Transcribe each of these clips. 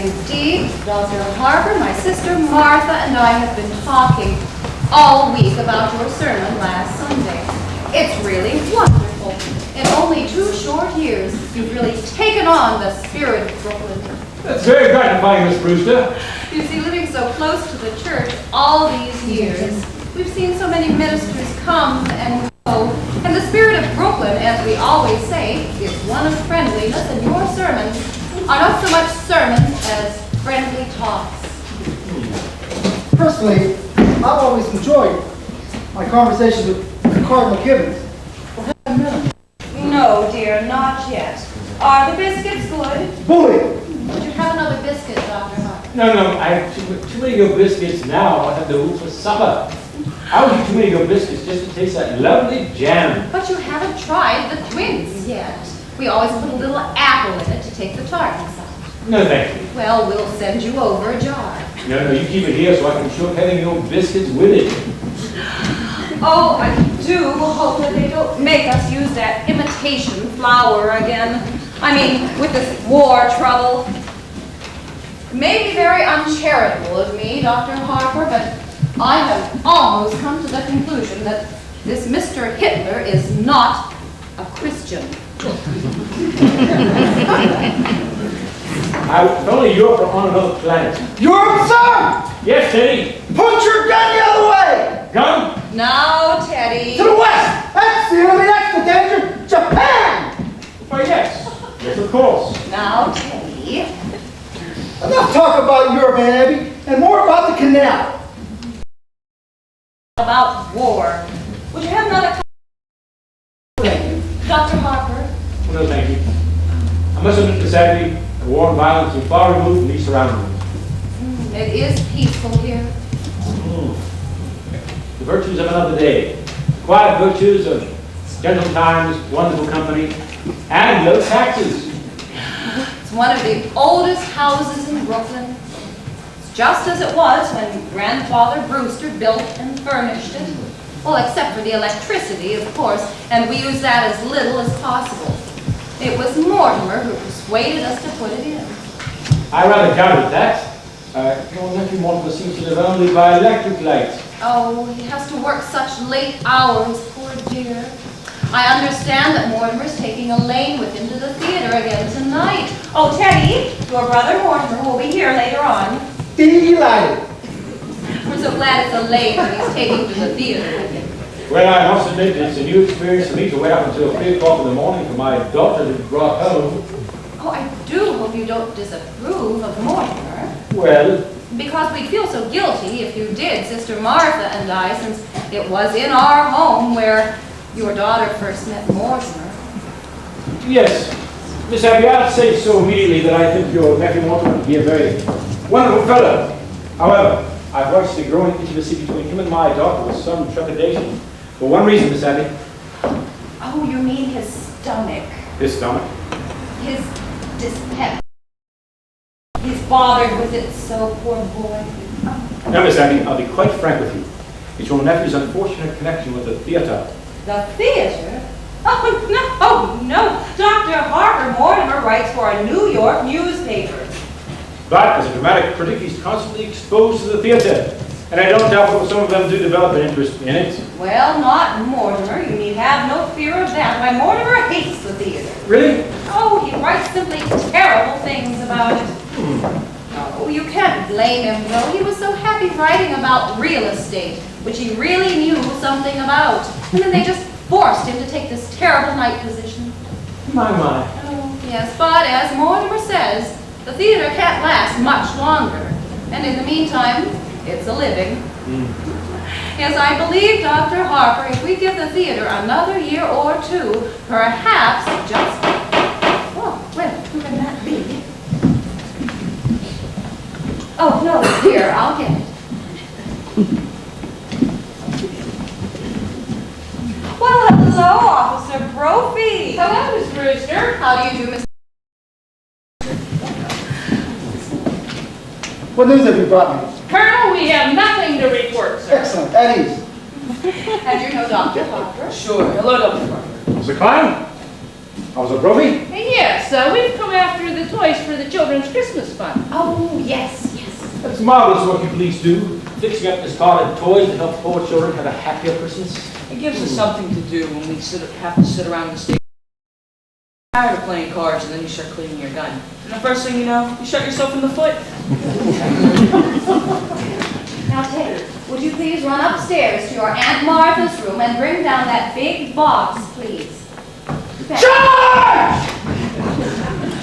Indeed, Dr. Harper, my sister Martha, and I have been talking all week about your sermon last Sunday. It's really wonderful. In only 2 short years, you've really taken on the spirit of Brooklyn. That's very gratifying, Miss Brewster. You see, living so close to the church all these years, we've seen so many ministers come and go, and the spirit of Brooklyn, as we always say, is one of friendliness, and your sermons are not so much sermons as friendly talks. Personally, I've always enjoyed my conversations with Cardinal Gibbons. No, dear, not yet. Are the biscuits good? Bully! Would you have another biscuit, Dr. Harper? No, I have too many of your biscuits now. I have to eat for supper. I would eat too many of your biscuits just to taste that lovely jam. But you haven't tried the twins yet. We always put a little apple in it to take the tartness out. No, thank you. Well, we'll send you over a jar. No, you keep it here so I can show having your biscuits with it. Oh, I do hope that they don't make us use that imitation flour again. I mean, with this war trouble. It may be very uncharitable of me, Dr. Harper, but I have almost come to the conclusion that this Mr. Hitler is not a Christian. If only Europe were on another planet. You're absurd! Yes, Teddy. Point your gun the other way! Gun? Now, Teddy. To the west! That's the enemy, that's the danger! Japan! Why, yes. Yes, of course. Now, Teddy. Enough talk about Europe, Aunt Abby, and more about the canal. About war. Would you have another cup? Dr. Harper? No, thank you. I must admit, Miss Abby, the war and violence are far removed from these surroundings. It is peaceful here. The virtues of another day. The quiet virtues of gentle times, wonderful company, and low taxes. It's one of the oldest houses in Brooklyn. It's just as it was when Grandfather Brewster built and furnished it. Well, except for the electricity, of course, and we use that as little as possible. It was Mortimer who persuaded us to put it in. I rather doubted that. Your nephew Mortimer seems to live only by electric light. Oh, he has to work such late hours, poor dear. I understand that Mortimer's taking Elaine with him to the theater again tonight. Oh, Teddy, your brother Mortimer will be here later on. Delighted. We're so glad it's Elaine that he's taking to the theater with him. Well, I must admit, it's a new experience for me to wait up until 3 o'clock in the morning for my daughter to be brought home. Oh, I do hope you don't disapprove of Mortimer. Well, Because we'd feel so guilty if you did, Sister Martha and I, since it was in our home where your daughter first met Mortimer. yes, Miss Abby, I'll say so immediately that I think your nephew Mortimer would be a very wonderful fellow. However, I've watched the growing intimacy between him and my daughter with some trepidation. For one reason, Miss Abby. Oh, you mean his stomach. His stomach. His dyspepsia. He's bothered with it so, poor boy. Now, Miss Abby, I'll be quite frank with you. It's your nephew's unfortunate connection with the theater. The theater? Oh, no. Dr. Harper Mortimer writes for a New York newspaper. But as a dramatic critic, he's constantly exposed to the theater. And I don't doubt that some of them do develop an interest in it. Well, not Mortimer. You need have no fear of that. Why, Mortimer hates the theater. Really? Oh, he writes simply terrible things about it. Oh, you can't blame him, though. He was so happy writing about real estate, which he really knew something about. And then they just forced him to take this terrible night position. My. Oh, yes, but as Mortimer says, the theater can't last much longer. And in the meantime, it's a living. Yes, I believe, Dr. Harper, if we give the theater another year or two, perhaps just... Oh, well, who can that be? Oh, no, here, I'll get it. Well, hello, Officer Brophy. Hello, Miss Brewster. How do you do, Miss... What news have you brought me? Colonel, we have nothing to report, sir. Excellent, at ease. And you know Dr. Harper? Sure. Hello, Dr. Parker. Mr. Klein? How's it, Brophy? Yes, we've come after the toys for the children's Christmas fund. Oh, yes. That's marvelous what you police do. Fixing up this cart of toys to help poor children have a happier Christmas. It gives us something to do when we have to sit around and stay tired of playing cards, and then you start cleaning your gun. And the first thing you know, you shot yourself in the foot. Now, Teddy, would you please run upstairs to your Aunt Martha's room and bring down that big box, please? Charge!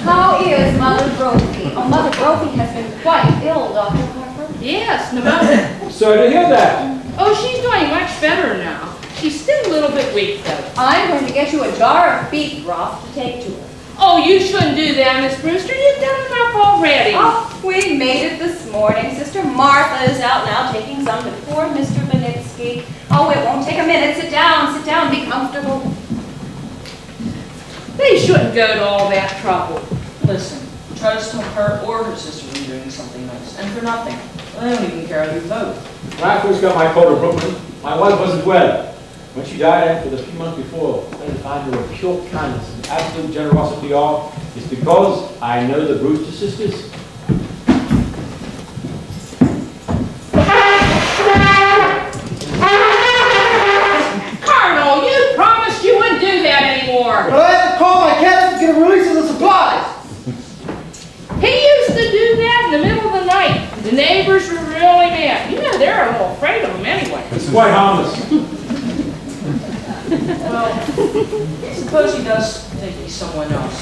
How is Mother Brophy? Oh, Mother Brophy has been quite ill, Dr. Harper. Yes, pneumonia. Sorry to hear that. Oh, she's doing much better now. She's still a little bit weak, though. I'm going to get you a jar of beef broth to take to her. Oh, you shouldn't do that, Miss Brewster. You've done enough already. Oh, we made it this morning. Sister Martha is out now taking some to poor Mr. Benitsky. Oh, it won't take a minute. Sit down, be comfortable. They shouldn't go to all that trouble. Listen, try to stop her or her sister from doing something nice, and for nothing. Well, they don't even care how you vote. When I first got my call to Brooklyn, my wife wasn't well. When she died after the few months before, I find her a pure kindness and absolute generosity all. It's because I know the Brewster sisters. Colonel, you promised you wouldn't do that anymore. But I have to call my captain to get a release of the supplies. He used to do that in the middle of the night. The neighbors were really mad. You know, they're a little afraid of him anyway. It's quite harmless. Well, suppose he does think he's someone else,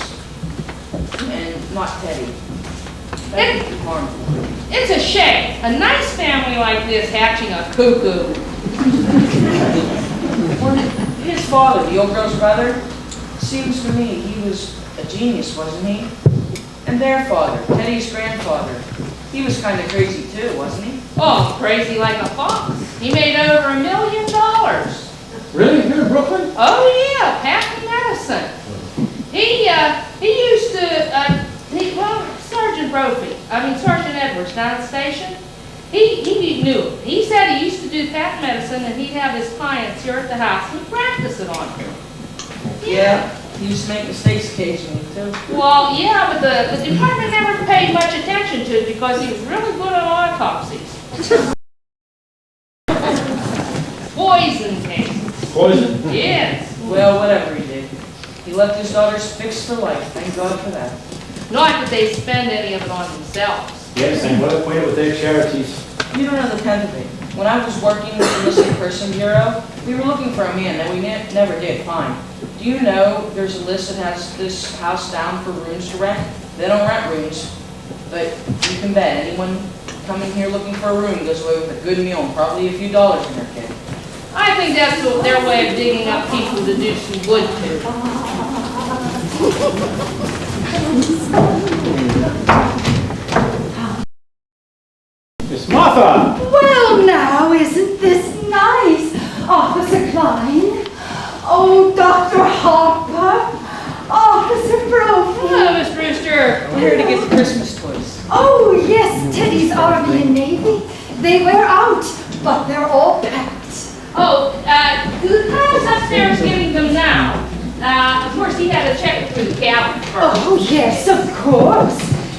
and not Teddy. That would be harmful. It's a shame. A nice family like this hatching a cuckoo. Or his father, the old girl's brother, seems to me he was a genius, wasn't he? And their father, Teddy's grandfather, he was kind of crazy too, wasn't he? Oh, crazy like a fox. He made over $1 million. Really? Here in Brooklyn? Oh yeah, patent medicine. He used to, Sergeant Edwards down at the station, he knew him. He said he used to do patent medicine and he'd have his clients here at the house and practice it on him. Yeah, he used to make mistakes occasionally too. Well, yeah, but the department never paid much attention to it because he was really good at autopsies. Poison cases. Poison? Yes. Well, whatever he did, he left his daughters fixed for life. Thank God for that. Not that they spend any of it on themselves. Yes, and well acquainted with their charities. You don't know the tenth of it. When I was working with the Missing Person Bureau, we were looking for a man that we never did find. Do you know there's a list that has this house down for rooms to rent? They don't rent rooms, but you can bet anyone coming here looking for a room goes away with a good meal and probably a few dollars in their kit. I think that's their way of digging up people to do some good to. Miss Martha! Well, now, isn't this nice? Officer Klein. Oh, Dr. Harper. Officer Brophy. Hello, Miss Brewster. We're here to get the Christmas toys. Oh, yes, Teddy's Army and Navy. They wear out, but they're all packed. Oh, the Kyle's upstairs getting them now. Of course, he had to check through the cabin first. Oh, yes, of course.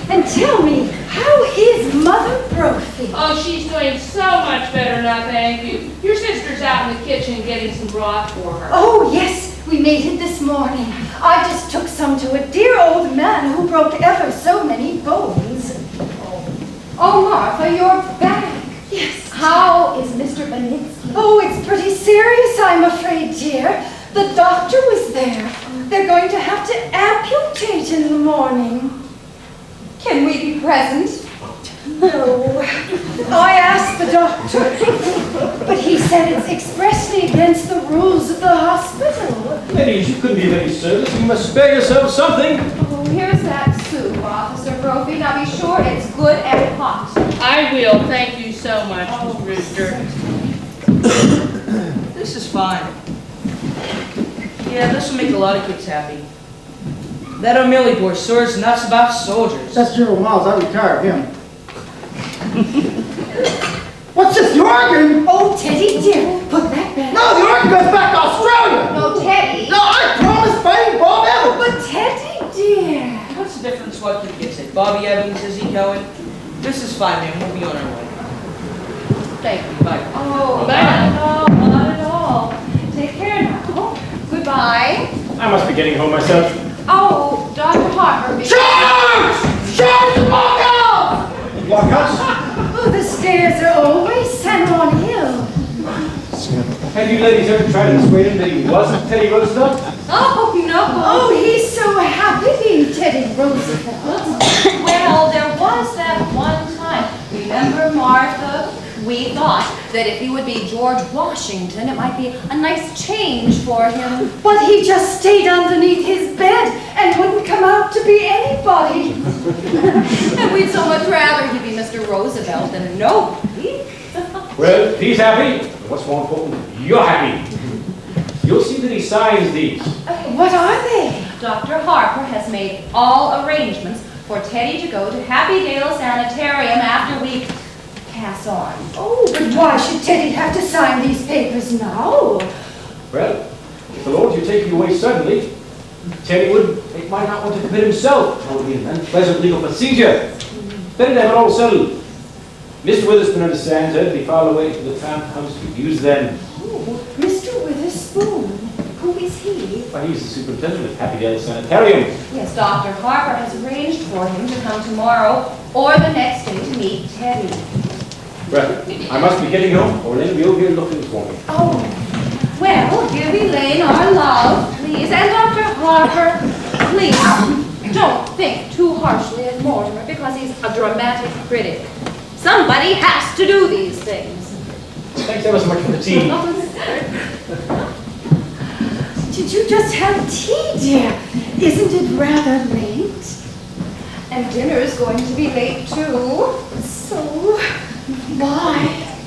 And tell me, how is Mother Brophy? Oh, she's doing so much better now, thank you. Your sister's out in the kitchen getting some broth for her. Oh, yes, we made it this morning. I just took some to a dear old man who broke ever so many bones. Oh, Martha, you're back. Yes. How is Mr. Benitsky? Oh, it's pretty serious, I'm afraid, dear. The doctor was there. They're going to have to amputate in the morning. Can we be present? No. I asked the doctor, but he said it's expressly against the rules of the hospital. Ladies, you couldn't be of any service. You must spare yourself something. Oh, here's that soup, Officer Brophy. Now be sure it's good and hot. I will, thank you so much, Miss Brewster. This is fine. Yeah, this will make a lot of kids happy. That O'Malley boy sure is nuts about soldiers. That's General Miles. I retired him. What's this? The organ? Oh, Teddy, dear, put that back. No, the organ goes back to Australia. No, Teddy. No, I promised Fame Bob Evans. But Just 5, ma'am. We'll be on our way. Thank you. Bye. Oh, Bye not at all. Take care now. Goodbye. I must be getting home myself. Oh, Dr. Harper. Charge! Blockhouse? Oh, the stairs are always San Juan Hill. Have you ladies ever tried to persuade him that he wasn't Teddy Roosevelt? Oh, no. Oh, he's so happy being Teddy Roosevelt. Well, there was that one time. Remember, Martha? We thought that if he would be George Washington, it might be a nice change for him. But he just stayed underneath his bed and wouldn't come out to be anybody. And we'd so much rather he be Mr. Roosevelt than nobody. Well, if he's happy, and what's more important, you're happy. You'll see that he signs these. What are they? Dr. Harper has made all arrangements for Teddy to go to Happydale Sanitarium after we pass on. Oh, but why should Teddy have to sign these papers now? Well, if the Lord should take you away suddenly, Teddy might not want to commit himself. That would be an unpleasant legal procedure. Better to have it all settled. Mr. Witherspoon understands that if he file away till the time comes to use them. Oh, Mr. Witherspoon. Who is he? Well, he's the superintendent of Happydale Sanitarium. Yes, Dr. Harper has arranged for him to come tomorrow or the next day to meet Teddy. Well, I must be getting home, or Elaine will be looking for me. Oh, well, give Elaine our love, please. And Dr. Harper, please, don't think too harshly of Mortimer because he's a dramatic critic. Somebody has to do these things. Thanks ever so much for the tea. Did you just have tea, dear? Isn't it rather late? And dinner is going to be late, too. So, why?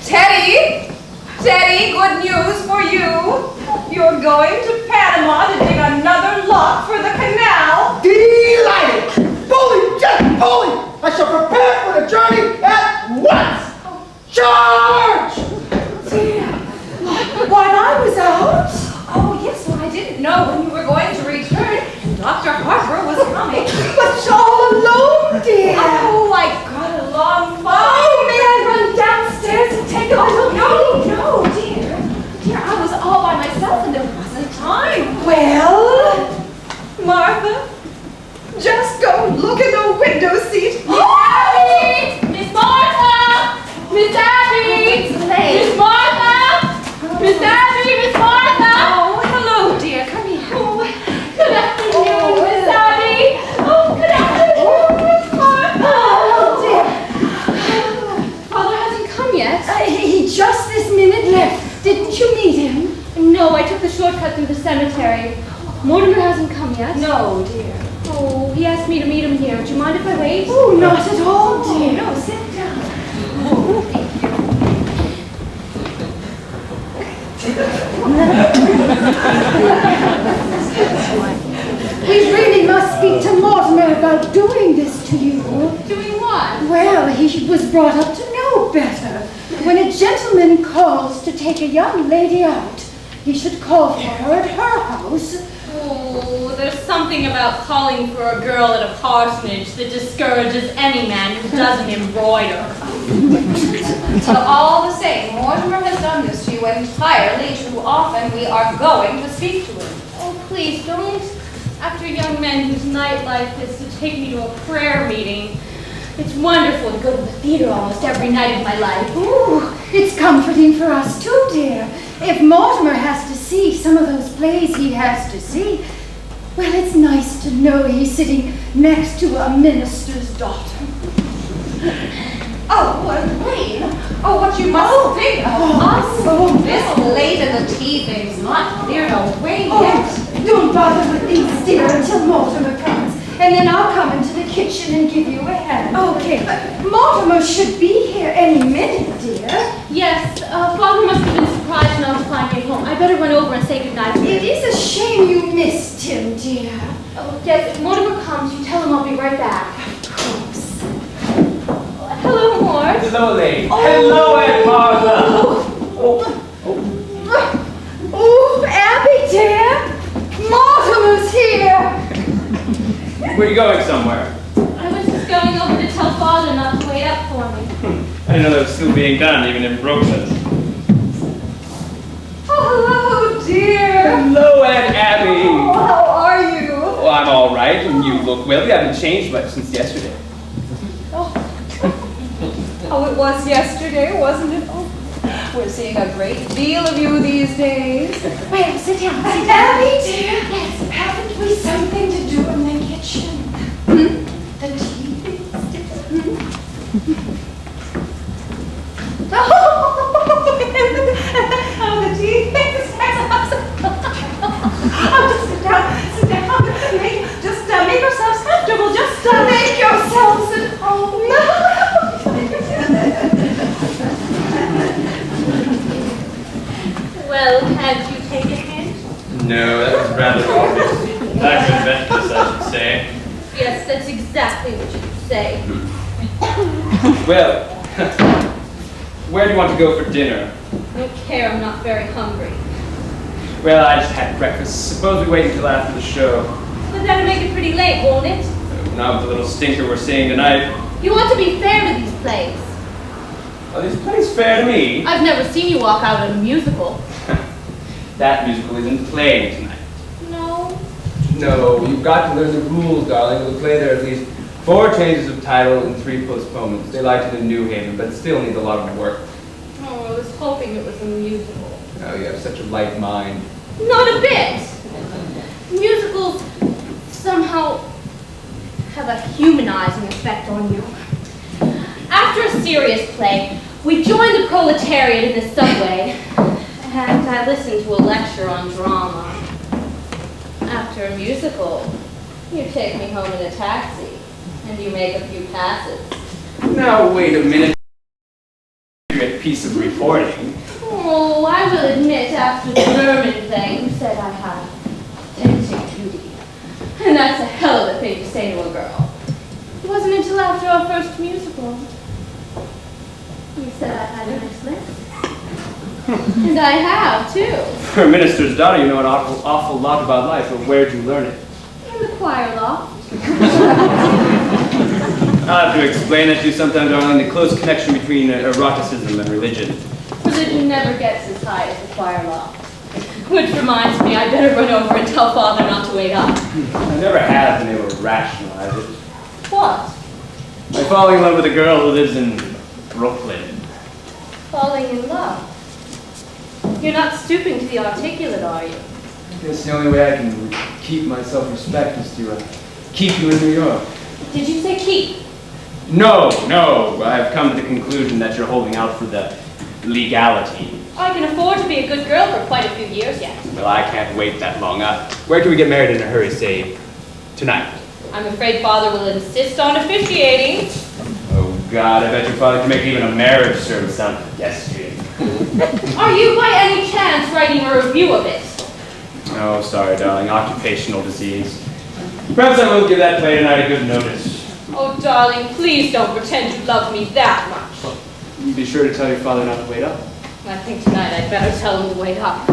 Teddy! Teddy, good news for you. You're going to Panama to dig another lock for the canal. Delighted! Bully, just bully! I shall prepare for the journey at once! Charge! Dear, while I was out? Oh, yes, well, I didn't know when you were going to return. Dr. Harper was coming. But all alone, dear. Oh, I got along fine. Oh, may I run downstairs and take a little peek? No, dear. Dear, I was all by myself and there wasn't time. Well, Martha, just go look in the window seat. Abby! Miss Martha! Miss Abby! Miss Martha! Miss Abby! Miss Martha! Oh, hello, dear. Come here. Good afternoon, Miss Abby! Oh, good afternoon, Miss Martha! oh, dear. Father hasn't come yet. He just this minute left. Didn't you meet him? No, I took the shortcut through the cemetery. Mortimer hasn't come yet. No, dear. Oh, he asked me to meet him here. Do you mind if I wait? Oh, not at all, dear. No, sit down. We really must speak to Mortimer about doing this to you. Doing what? Well, he was brought up to know better. When a gentleman calls to take a young lady out, he should call for her at her house. Oh, there's something about calling for a girl at a parsonage that discourages any man who doesn't embroider. But all the same, Mortimer has done this to you entirely too often. We are going to speak to him. Oh, please, don't. After a young man whose nightlife is to take me to a prayer meeting. It's wonderful to go to the theater almost every night of my life. Ooh, it's comforting for us too, dear. If Mortimer has to see some of those plays he has to see, well, it's nice to know he's sitting next to a minister's daughter. Oh, Elaine. Oh, what you must think of us. Oh, This late in the tea thing's not cleared away Oh, yet. don't bother with these, dear, until Mortimer comes. And then I'll come into the kitchen and give you a hand. Okay. Mortimer should be here any minute, dear. Yes, Father must have been surprised not to find me at home. I better run over and say goodnight to him. It is a shame you missed him, dear. Oh, yes, if Mortimer comes, you tell him I'll be right back. Of course. Hello, Mort. Hello, Elaine. Hello, Aunt Martha. Oh, Abby, dear. Mortimer's here. Were you going somewhere? I was just going over to tell Father not didn't know that was still being done, even in Brooklyn. Oh, hello, dear. Hello, Aunt Abby. Oh, how are you? Oh, I'm all right, and you look well. You haven't changed much since yesterday. Oh, it was yesterday, wasn't it? Oh, we're seeing a great deal of you these days. Well, sit down. Abby, dear. Yes, haven't we something to do in the kitchen? The tea things. Oh, the tea things. Oh, just sit down, sit down. Just make yourselves comfortable. Just make yourselves at home. Well, can't you take a hint? No, that was rather obvious. That's adventurous, I should say. Yes, that's exactly what you say. Well, where do you want to go for dinner? I don't care, I'm not very hungry. Well, I just had breakfast. Suppose we wait until after the show. But that'll make it pretty late, won't it? Not with the little stinker we're seeing tonight. You want to be fair to these plays. Are these plays fair to me? I've never seen you walk out in a musical. That musical isn't playing tonight. No. No, you've got to learn the rules, darling. Of the play, there are at least 4 changes of title and 3 postponements. They liked it in New Haven, but it still needs a lot of work. Oh, I was hoping it was a musical. Oh, you have such a light mind. Not a bit. Musicals somehow have a humanizing effect on you. After a serious play, we join the proletariat in the subway, and I listen to a lecture on drama. After a musical, you take me home in a taxi, and you make a few passes. Now, wait a minute. A piece of reporting. Oh, I will admit, after the German play, you said I had a dancing beauty. And that's a hell of a thing to say to a girl. It wasn't until after our first musical. You said I had a nice list. And I have, too. For a minister's daughter, you know an awful lot about life, but where'd you learn it? In the choir loft. I'll have to explain it to you sometime, darling, the close connection between eroticism and religion. Religion never gets as high as the choir loft. Which reminds me, I better run over and tell Father not to wait up. I never have been able to rationalize it. What? By falling in love with a girl who lives in Brooklyn. Falling in love. You're not stooping to the articulate, are you? I guess the only way I can keep my self-respect is to keep you in New York. Did you say keep? No, I've come to the conclusion that you're holding out for the legality. I can afford to be a good girl for quite a few years yet. Well, I can't wait that long. Where can we get married in a hurry, say, tonight? I'm afraid Father will insist on officiating. Oh, God, I bet your father can make even a marriage service sound pedestrian. Are you by any chance writing a review of it? Oh, sorry, darling. Occupational disease. Perhaps I will give that play tonight a good notice. Oh, darling, please don't pretend you love me that much. Be sure to tell your father not to wait up. I think tonight I'd better tell him to wait up.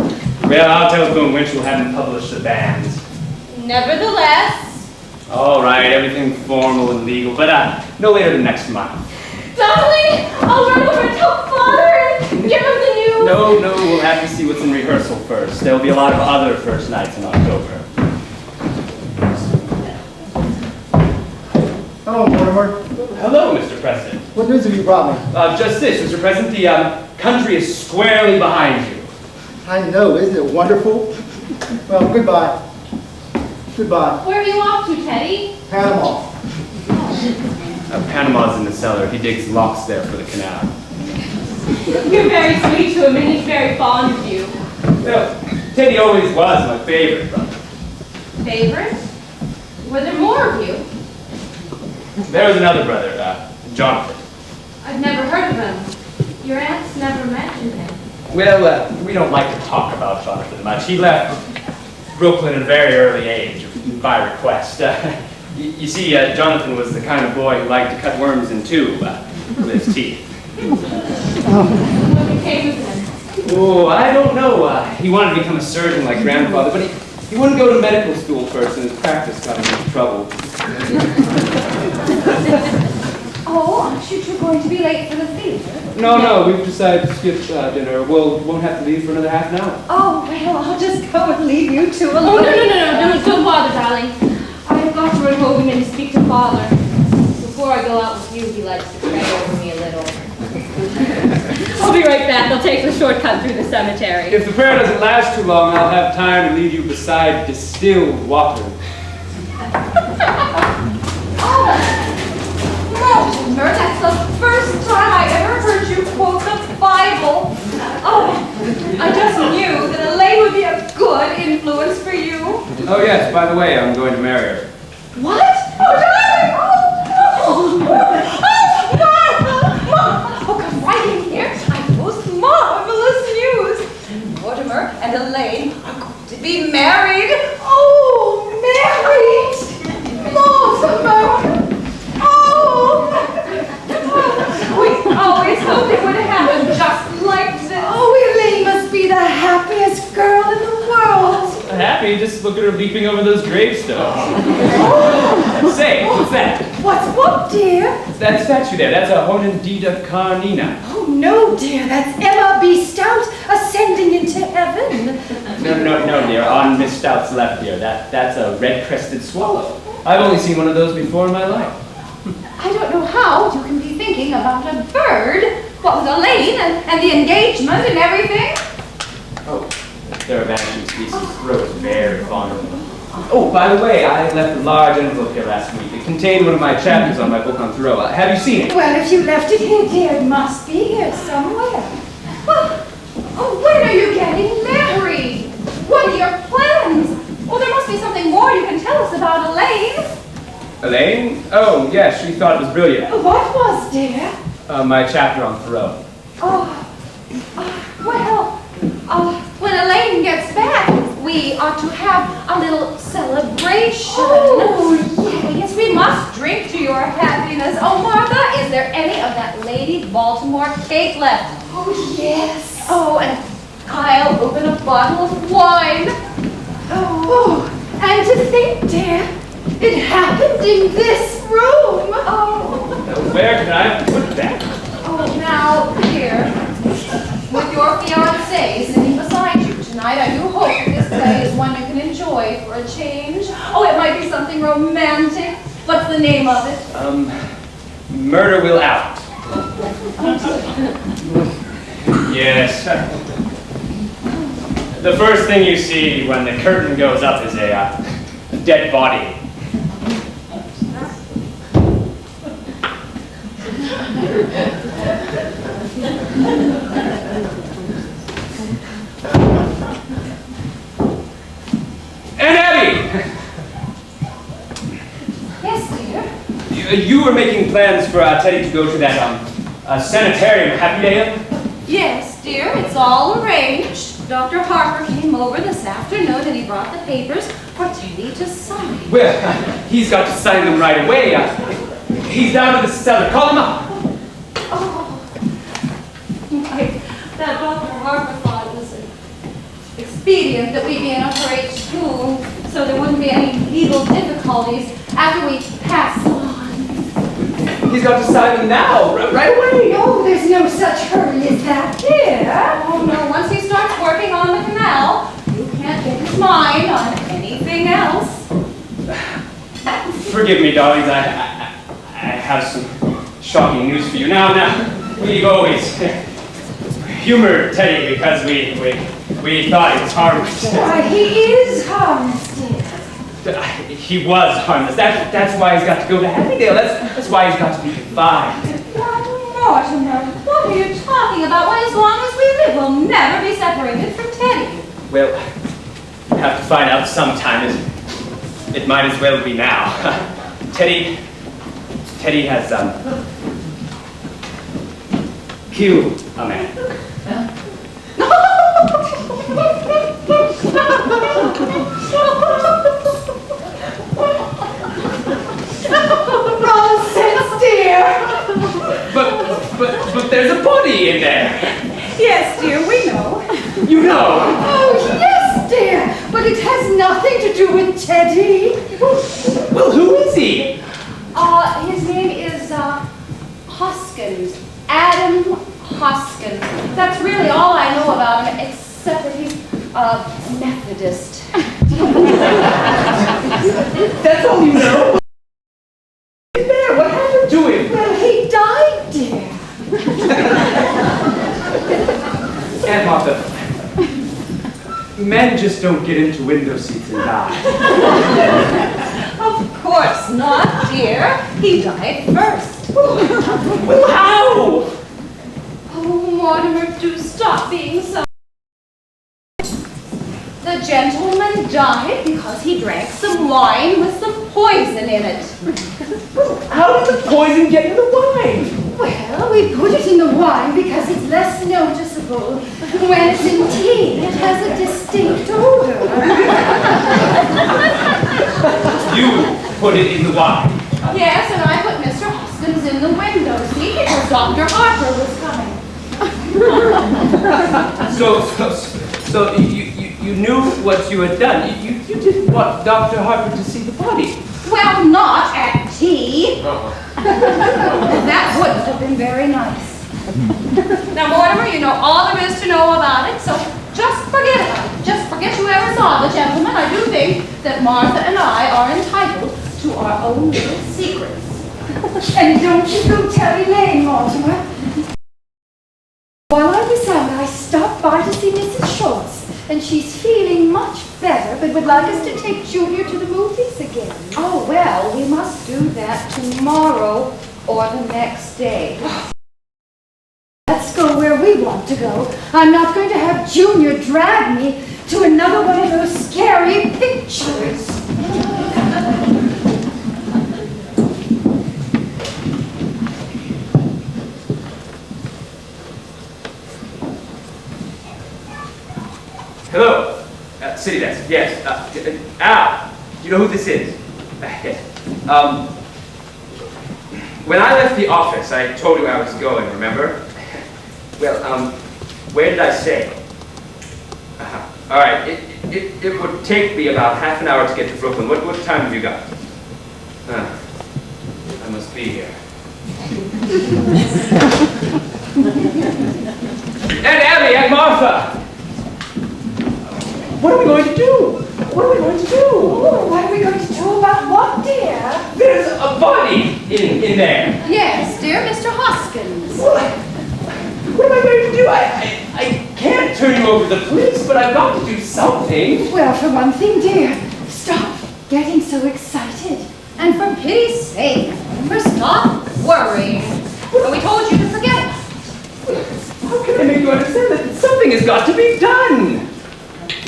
Well, I'll telephone Winch will have him publish the banns. Nevertheless... All right, everything formal and legal, but no later than next month. Darling, I'll run over and tell Father and give him the news. No, we'll have to see what's in rehearsal first. There'll be a lot of other first nights in October. Hello, Mortimer. Hello, Mr. President. What news have you brought me? Just this, Mr. President, the country is squarely behind you. I know, isn't it wonderful? Well, goodbye. Goodbye. Where are you off to, Teddy? Panama. Panama's in the cellar. He digs locks there for the canal. You're very sweet to him and he's very fond of you. Well, Teddy always was my favorite brother. Favorite? Were there more of you? There was another brother, Jonathan. I've never heard of him. Your aunts never mentioned him. Well, we don't like to talk about Jonathan much. He left Brooklyn at a very early age, by request. You see, Jonathan was the kind of boy who liked to cut worms in two with his teeth. What became of him? Oh, I don't know. He wanted to become a surgeon like grandfather, but he wouldn't go to medical school first, and his practice got him into trouble. Oh, aren't you two going to be late for the theater? No, we've decided to skip dinner. Won't have to leave for another half an hour. Oh, well, I'll just go and leave you two Oh, alone. no, don't bother, darling. I have got to run home and speak to Father. Before I go out with you, he likes to pray over me a little. I'll be right back. I'll take the shortcut through the cemetery. If the prayer doesn't last too long, I'll have time to leave you beside distilled water. Mortimer, that's the first time I ever heard you quote the Bible. Oh, I just knew that Elaine would be a good influence for you. Oh yes, by the way, I'm going to marry her. What? Oh, darling! Oh, Martha! Oh, come right in here. I have most marvelous news. Mortimer and Elaine are going to be married. Oh, married! Mortimer! Oh! We always hoped it would happen just like this. Oh, Elaine must be the happiest girl in the world. Happy, just look at her leaping over those gravestones. Say, what's that? What's what, dear? That statue there, that's a Honendita Carnina. Oh, no, dear, that's Emma B. Stout ascending into heaven. No, dear, on Miss Stout's left, dear. That's a red-crested swallow. I've only seen one of those before in my life. I don't know how you can be thinking about a bird. What with Elaine and the engagement and everything? Oh, they're a vanishing species. Rose very fond of them. Oh, by the way, I left a large envelope here last week. It contained one of my chapters on my book on Thoreau. Have you seen it? Well, if you left it here, dear, it must be here somewhere. Well, oh, when are you getting married? What are your plans? Well, there must be something more you can tell us about Elaine. Elaine? Oh, yes, she thought it was brilliant. What was, dear? My chapter on Thoreau. When Elaine gets back, we ought to have a little celebration. Oh, Yes, we must drink to your happiness. Oh, Martha, is there any of that Lady Baltimore cake left? Oh, yes. Oh, and I'll open a bottle of wine. Oh, and to think, dear, it happened in this room. Where can I put that? Oh, now, here, with your fiancé sitting beside you tonight, I do hope that this play is one you can enjoy for a change. Oh, it might be something romantic. What's the name of it? Murder Will Out. Yes. The first thing you see when the curtain goes up is a dead body. And Abby! Yes, dear. You were making plans for Teddy to go to that sanitarium, Happy Day? Yes, dear, it's all arranged. Dr. Harper came over this afternoon and he brought the papers for Teddy to sign. Well, he's got to sign them right away. He's down to the cellar. Call him up. That Dr. Harper thought it was expedient that we be in a hurry too, so there wouldn't be any legal difficulties after we pass on. He's got to sign them now, right away. No, there's no such hurry as that, dear. Oh no, once he starts working on the canal, you can't get his mind on anything else. Forgive me, darlings. I have some shocking news for you. Now, we've always humored Teddy because we thought he was harmless. Why, he is harmless, dear. He was harmless. That's why he's got to go to Happydale. That's why he's got to be confined. Mortimer, what are you talking about? Why, as long as we live, we'll never be separated from Teddy. Well, we have to find out sometime. It might as well be now. Teddy has killed a man. Nonsense, dear. But there's a body in there. Yes, dear, we know. You know. Oh, yes, dear. But it has nothing to do with Teddy. Well, who is he? His name is, Hoskins. Adam Hoskins. That's really all I know about him, except that he's a Methodist. That's all you know? He's there. What happened to him? Well, he died, dear. Aunt Martha, men just don't get into window seats and die. Of course not, dear. He died first. Well, how? Oh, Mortimer, do stop being so... The gentleman died because he drank some wine with some poison in it. How did the poison get in the wine? Well, we put it in the wine because it's less noticeable. When it's in tea, it has a distinct odor. You put it in the wine. Yes, and I put Mr. Hoskins in the window seat because Dr. Harper was coming. So you knew what you had done. You didn't want Dr. Harper to see the body. Well, not at tea. That wouldn't have been very nice. Now, Mortimer, you know all there is to know about it, so just forget about it. Just forget you ever saw the gentleman. I do think that Martha and I are entitled to our own little secrets. And don't you go tell Elaine, Mortimer. While I was out, I stopped by to see Mrs. Schultz, and she's feeling much better, but would like us to take Junior to the movies again. Oh, well, we must do that tomorrow or the next day. Let's go where we want to go. I'm not going to have Junior drag me to another one of those scary pictures. Hello. City desk. Yes. Al, you know who this is? Yes. When I left the office, I told you I was going, remember? Well, where did I say? All right. It would take me about half an hour to get to Brooklyn. What time have you got? I must be here. Aunt Abby, Aunt Martha! What are we going to do? What are we going to do? Oh, what are we going to do about what, dear? There's a body in there. Yes, dear Mr. Hoskins. What am I going to do? I can't turn you over to the police, but I've got to do something. Well, for one thing, dear, stop getting so excited. And for pity's sake, stop worrying. Well, we told you to forget about it. How can I make you understand that something has got to be done?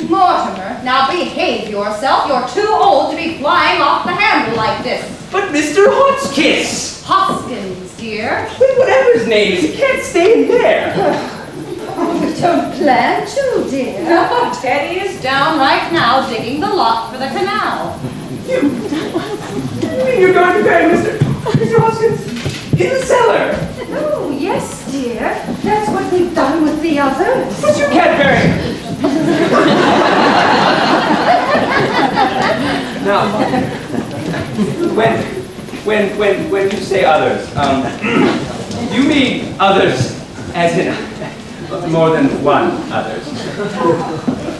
Mortimer, now behave yourself. You're too old to be flying off the handle like this. But Mr. Hotchkiss! Hoskins, dear. Whatever his name is, he can't stay in there. Oh, we don't plan to, dear. No, Teddy is down right now digging the lot for the canal. You mean you're going to bury Mr. Hoskins in the cellar? Oh, yes, dear. That's what we've done with the others. But you can't bury him. Now, when you say others, you mean others as in more than one others.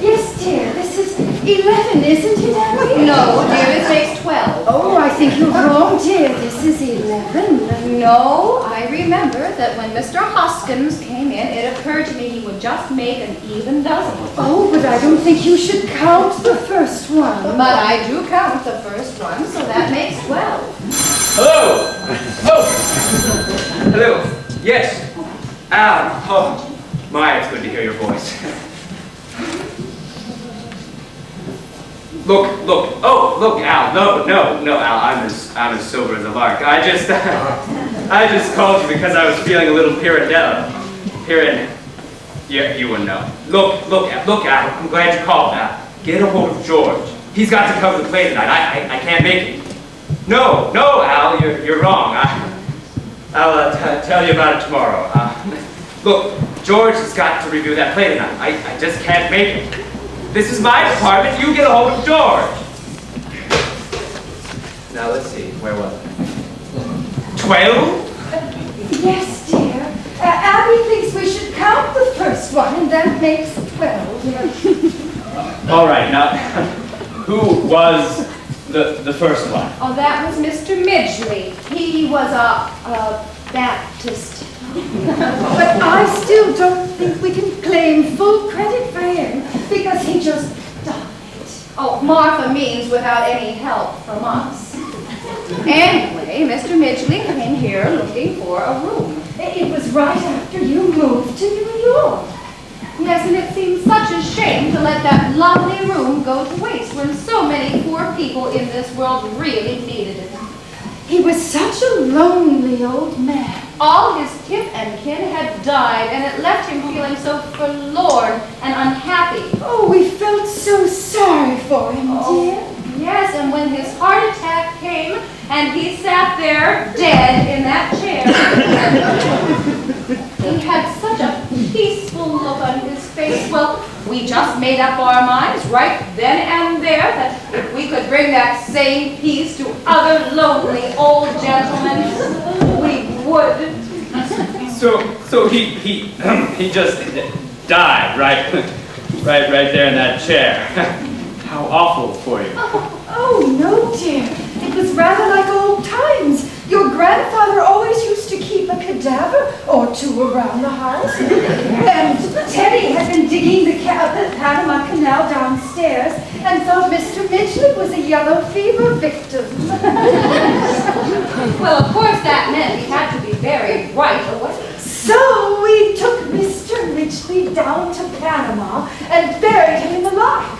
Yes, dear. This is 11, isn't it, Abby? No, dear, this makes 12. Oh, I think you're wrong, dear. This is 11. No, I remember that when Mr. Hoskins came in, it occurred to me he would just make an even dozen. Oh, but I don't think you should count the first one. But I do count the first one, so that makes 12. Hello. Oh. Hello. Yes. Al. Oh, my, it's good to hear your voice. Look. Oh, look, Al. No, Al. I'm as sober as a lark. I just called you because I was feeling a little pirandello. You wouldn't know. Look, Al. I'm glad you called, Al. Get a hold of George. He's got to cover the play tonight. I can't make it. No, Al. You're wrong. I'll tell you about it tomorrow. Look, George has got to review that play tonight. I just can't make it. This is my department. You get a hold of George. Now let's see. Where was it? 12? Yes, count the first one, and that makes 12. All right, now, who was the first one? Oh, that was Mr. Midgley. He was a Baptist. But I still don't think we can claim full credit for him, because he just died. Oh, Martha means without any help from us. Anyway, Mr. Midgley came here looking for a room. It was right after you moved to New York. Yes, and it seems such a shame to let that lovely room go to waste when so many poor people in this world really needed it. He was such a lonely old man. All his kith and kin had died, and it left him feeling so forlorn and unhappy. Oh, we felt so sorry for him, dear. Yes, and when his heart attack came, and he sat there dead in that chair, he had such a peaceful look on his face. Well, we just made up our minds right then and there that if we could bring that same peace to other lonely old gentlemen, we would. So he just died, right? right there in that chair. How awful for you. Oh, no, dear. It was rather like old times. Your grandfather always used to keep a cadaver or two around the house. And Teddy had been digging the Panama Canal downstairs and thought Mr. Midgley was a yellow fever victim. Well, of course that meant he had to be buried right away. So we took Mr. Midgley down to Panama and buried him in the lock.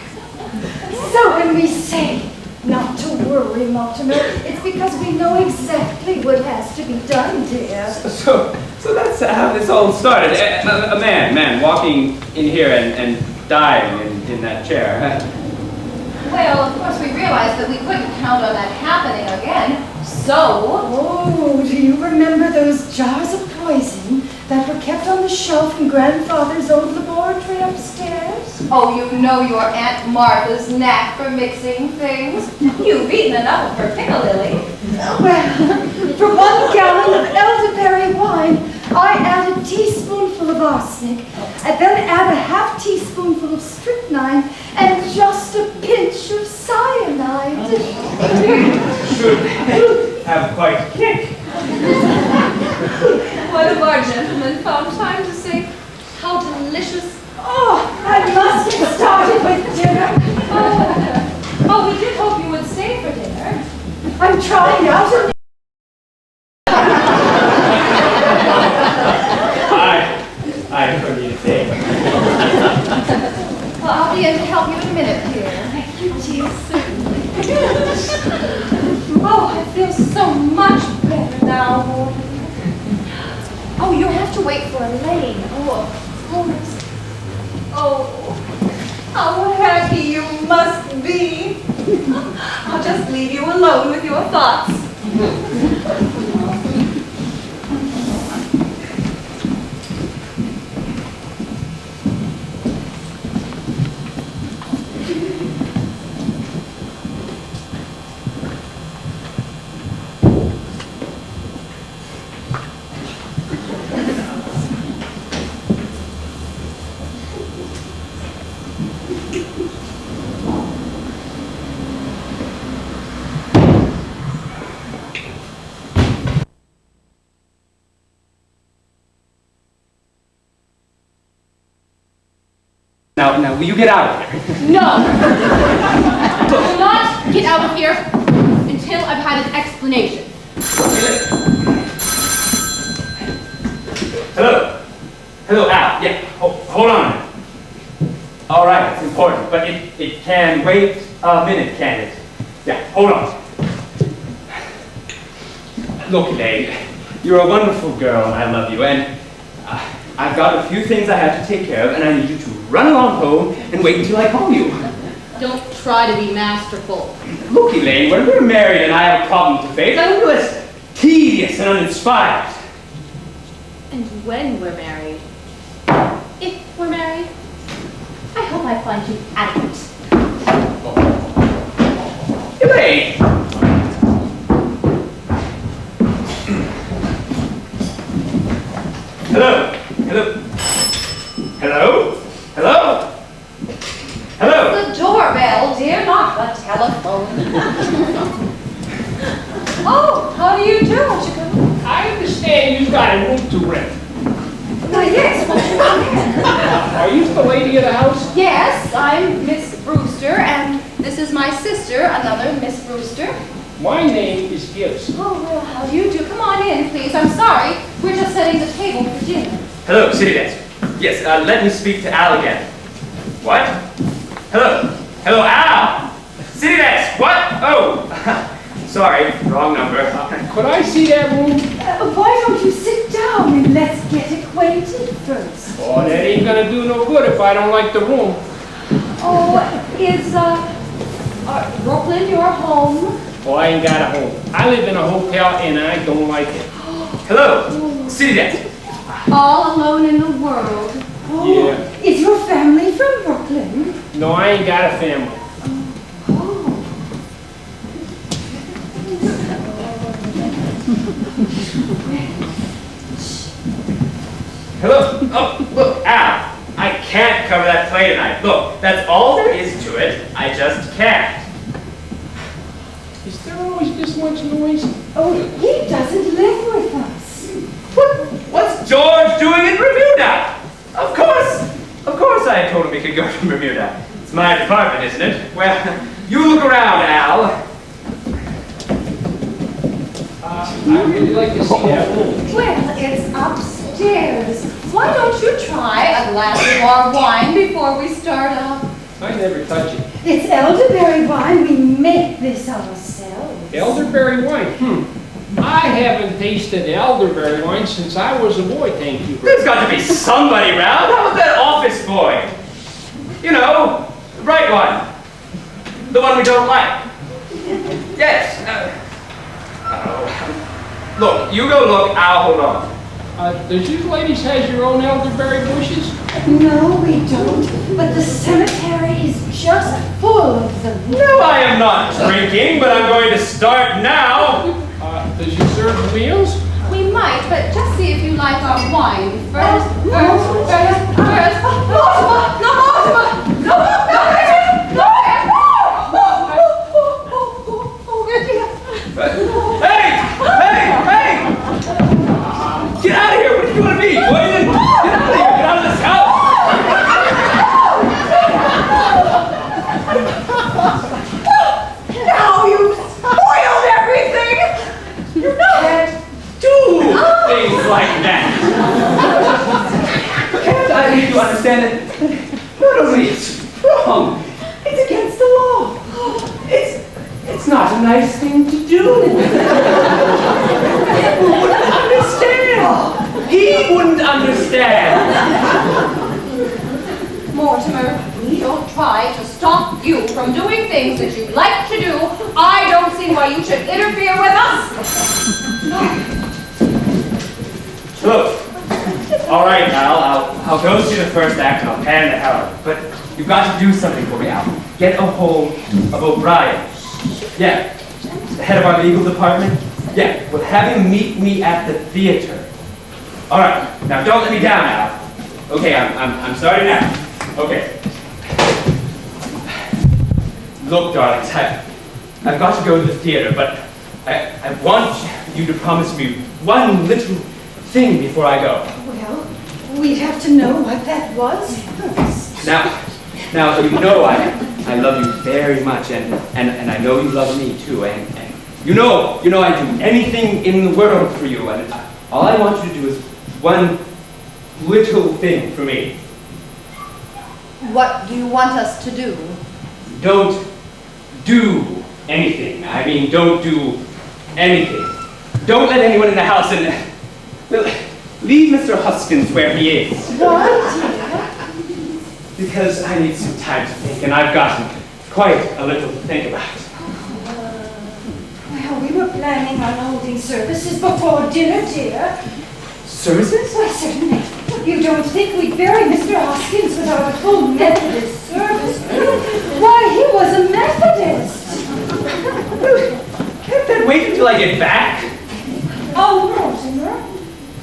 So when we say not to worry, Mortimer, it's because we know exactly what has to be done, dear. So that's how this all started. A man walking in here and dying in that chair. Well, of course we realized that we couldn't count on that happening again, so... Oh, do you remember those jars of poison that were kept on the shelf in Grandfather's old laboratory upstairs? Oh, you know your Aunt Martha's knack for mixing things. You've eaten enough of her piccalilli. Well, for 1 gallon of elderberry wine, I add a teaspoonful of arsenic, and then add a half teaspoonful of strychnine, and just a pinch of cyanide. Should have quite a kick. One of our gentlemen found time to say, how delicious. Oh, I must get started with dinner. Oh, we did hope you would stay for dinner. I'm trying out a I couldn't eat a thing. Well, I'll be in to help you in a minute, dear. Thank you, dear. Oh, I feel so much better now, Morty. Oh, you'll have to wait for Elaine. Oh, of course. Oh, how happy you must be. I'll just leave you alone with your thoughts. Now, will you get out of here? No! I will not get out of here until I've had an explanation. Hello, Al. Yeah, hold on a minute. All right, it's important, but it can wait a minute, can it? Yeah, hold on. Look, Elaine, you're a wonderful girl, and I love you, and I've got a few things I have to take care of, and I need you to run along home and wait until I call you. Don't try to be masterful. Look, Elaine, when we're married and I have a problem to face, I will do it tedious and uninspired. And when we're married, if we're married, I hope I find you adequate. Elaine! Hello. Oh, how do you do? Won't you come in? I understand you've got a room to rent. Why, yes, won't you come in? Are you the lady of the house? Yes, I'm Miss Brewster, and this is my sister, another Miss Brewster. My name is Gibbs. Oh, well, how do you do? Come on in, please. I'm sorry. We're just setting the table for dinner. Hello, city desk. Yes, let me speak to Al again. What? Hello. Hello, Al. City desk. What? Oh, sorry, wrong number. Could I see that room? Why don't you sit down and let's get acquainted first? Oh, that ain't gonna do no good if I don't like the room. Oh, is, Brooklyn your home? Oh, I ain't got a home. I live in a hotel and I don't like it. Hello, city desk. All alone in the world. Oh, Yeah. is your family from Brooklyn? No, I ain't got a family. Hello. Oh, look, Al. I can't cover that play tonight. Look, that's all there is to it. I just can't. Is there always this much noise? Oh, he doesn't live with us. What's George doing in Bermuda? Of course I told him he could go to Bermuda. It's my department, isn't it? Well, you look around, Al. I'd really like to see that room. Well, it's upstairs. Why don't you try a glass of our wine before we start up? I never touch it. It's elderberry wine. We make this ourselves. Elderberry wine? I haven't tasted elderberry wine since I was a boy, thank you. There's got to be somebody around. How about that office boy? You know, the bright one. The one we don't like. Yes. Look, you go look, I'll hold on. Does you ladies have your own elderberry bushes? No, we don't. But the cemetery is just full of them. No, I am not drinking, but I'm going to start now. Does you serve meals? We might, but just see if you like our wine first. First. No, Hey! Get out of here! What do you want to be? Poison? Get out of here! Get out of this house! Now you've spoiled everything! You can't do things like that! Can't I make you understand that not only it's wrong, it's against the law. It's not a nice thing to do. Who wouldn't understand? He wouldn't understand. Mortimer, don't try to stop you from doing things that you'd like to do. I don't see why you should interfere with us. Look, all right, Al, I'll go see the first act and I'll pan the hell out. But you've got to do something for me, Al. Get a hold of O'Brien. Yeah, the head of our legal department. Yeah, we'll have him meet me at the theater. All right, now don't let me down, Al. Okay, I'm starting now. Okay. Look, darlings, I've got to go to the theater, but I want you to promise me one little thing before I go. Well, we'd have to know what that was first. Now, you know I love you very much, and I know you love me too, and you know I'd do anything in the world for you, and all I want you to do is one little thing for me. What do you want us to do? Don't do anything. I mean, don't do anything. Don't let anyone in the house and leave Mr. Huskins where he is. What? Because I need some time to think, and I've got quite a little to think about. Well, we were planning on holding services before dinner, dear. Services? Why, certainly. You don't think we'd bury Mr. Hoskins without a full Methodist service? Why, he was a Methodist. Can't that wait until I get back? Oh, Mortimer,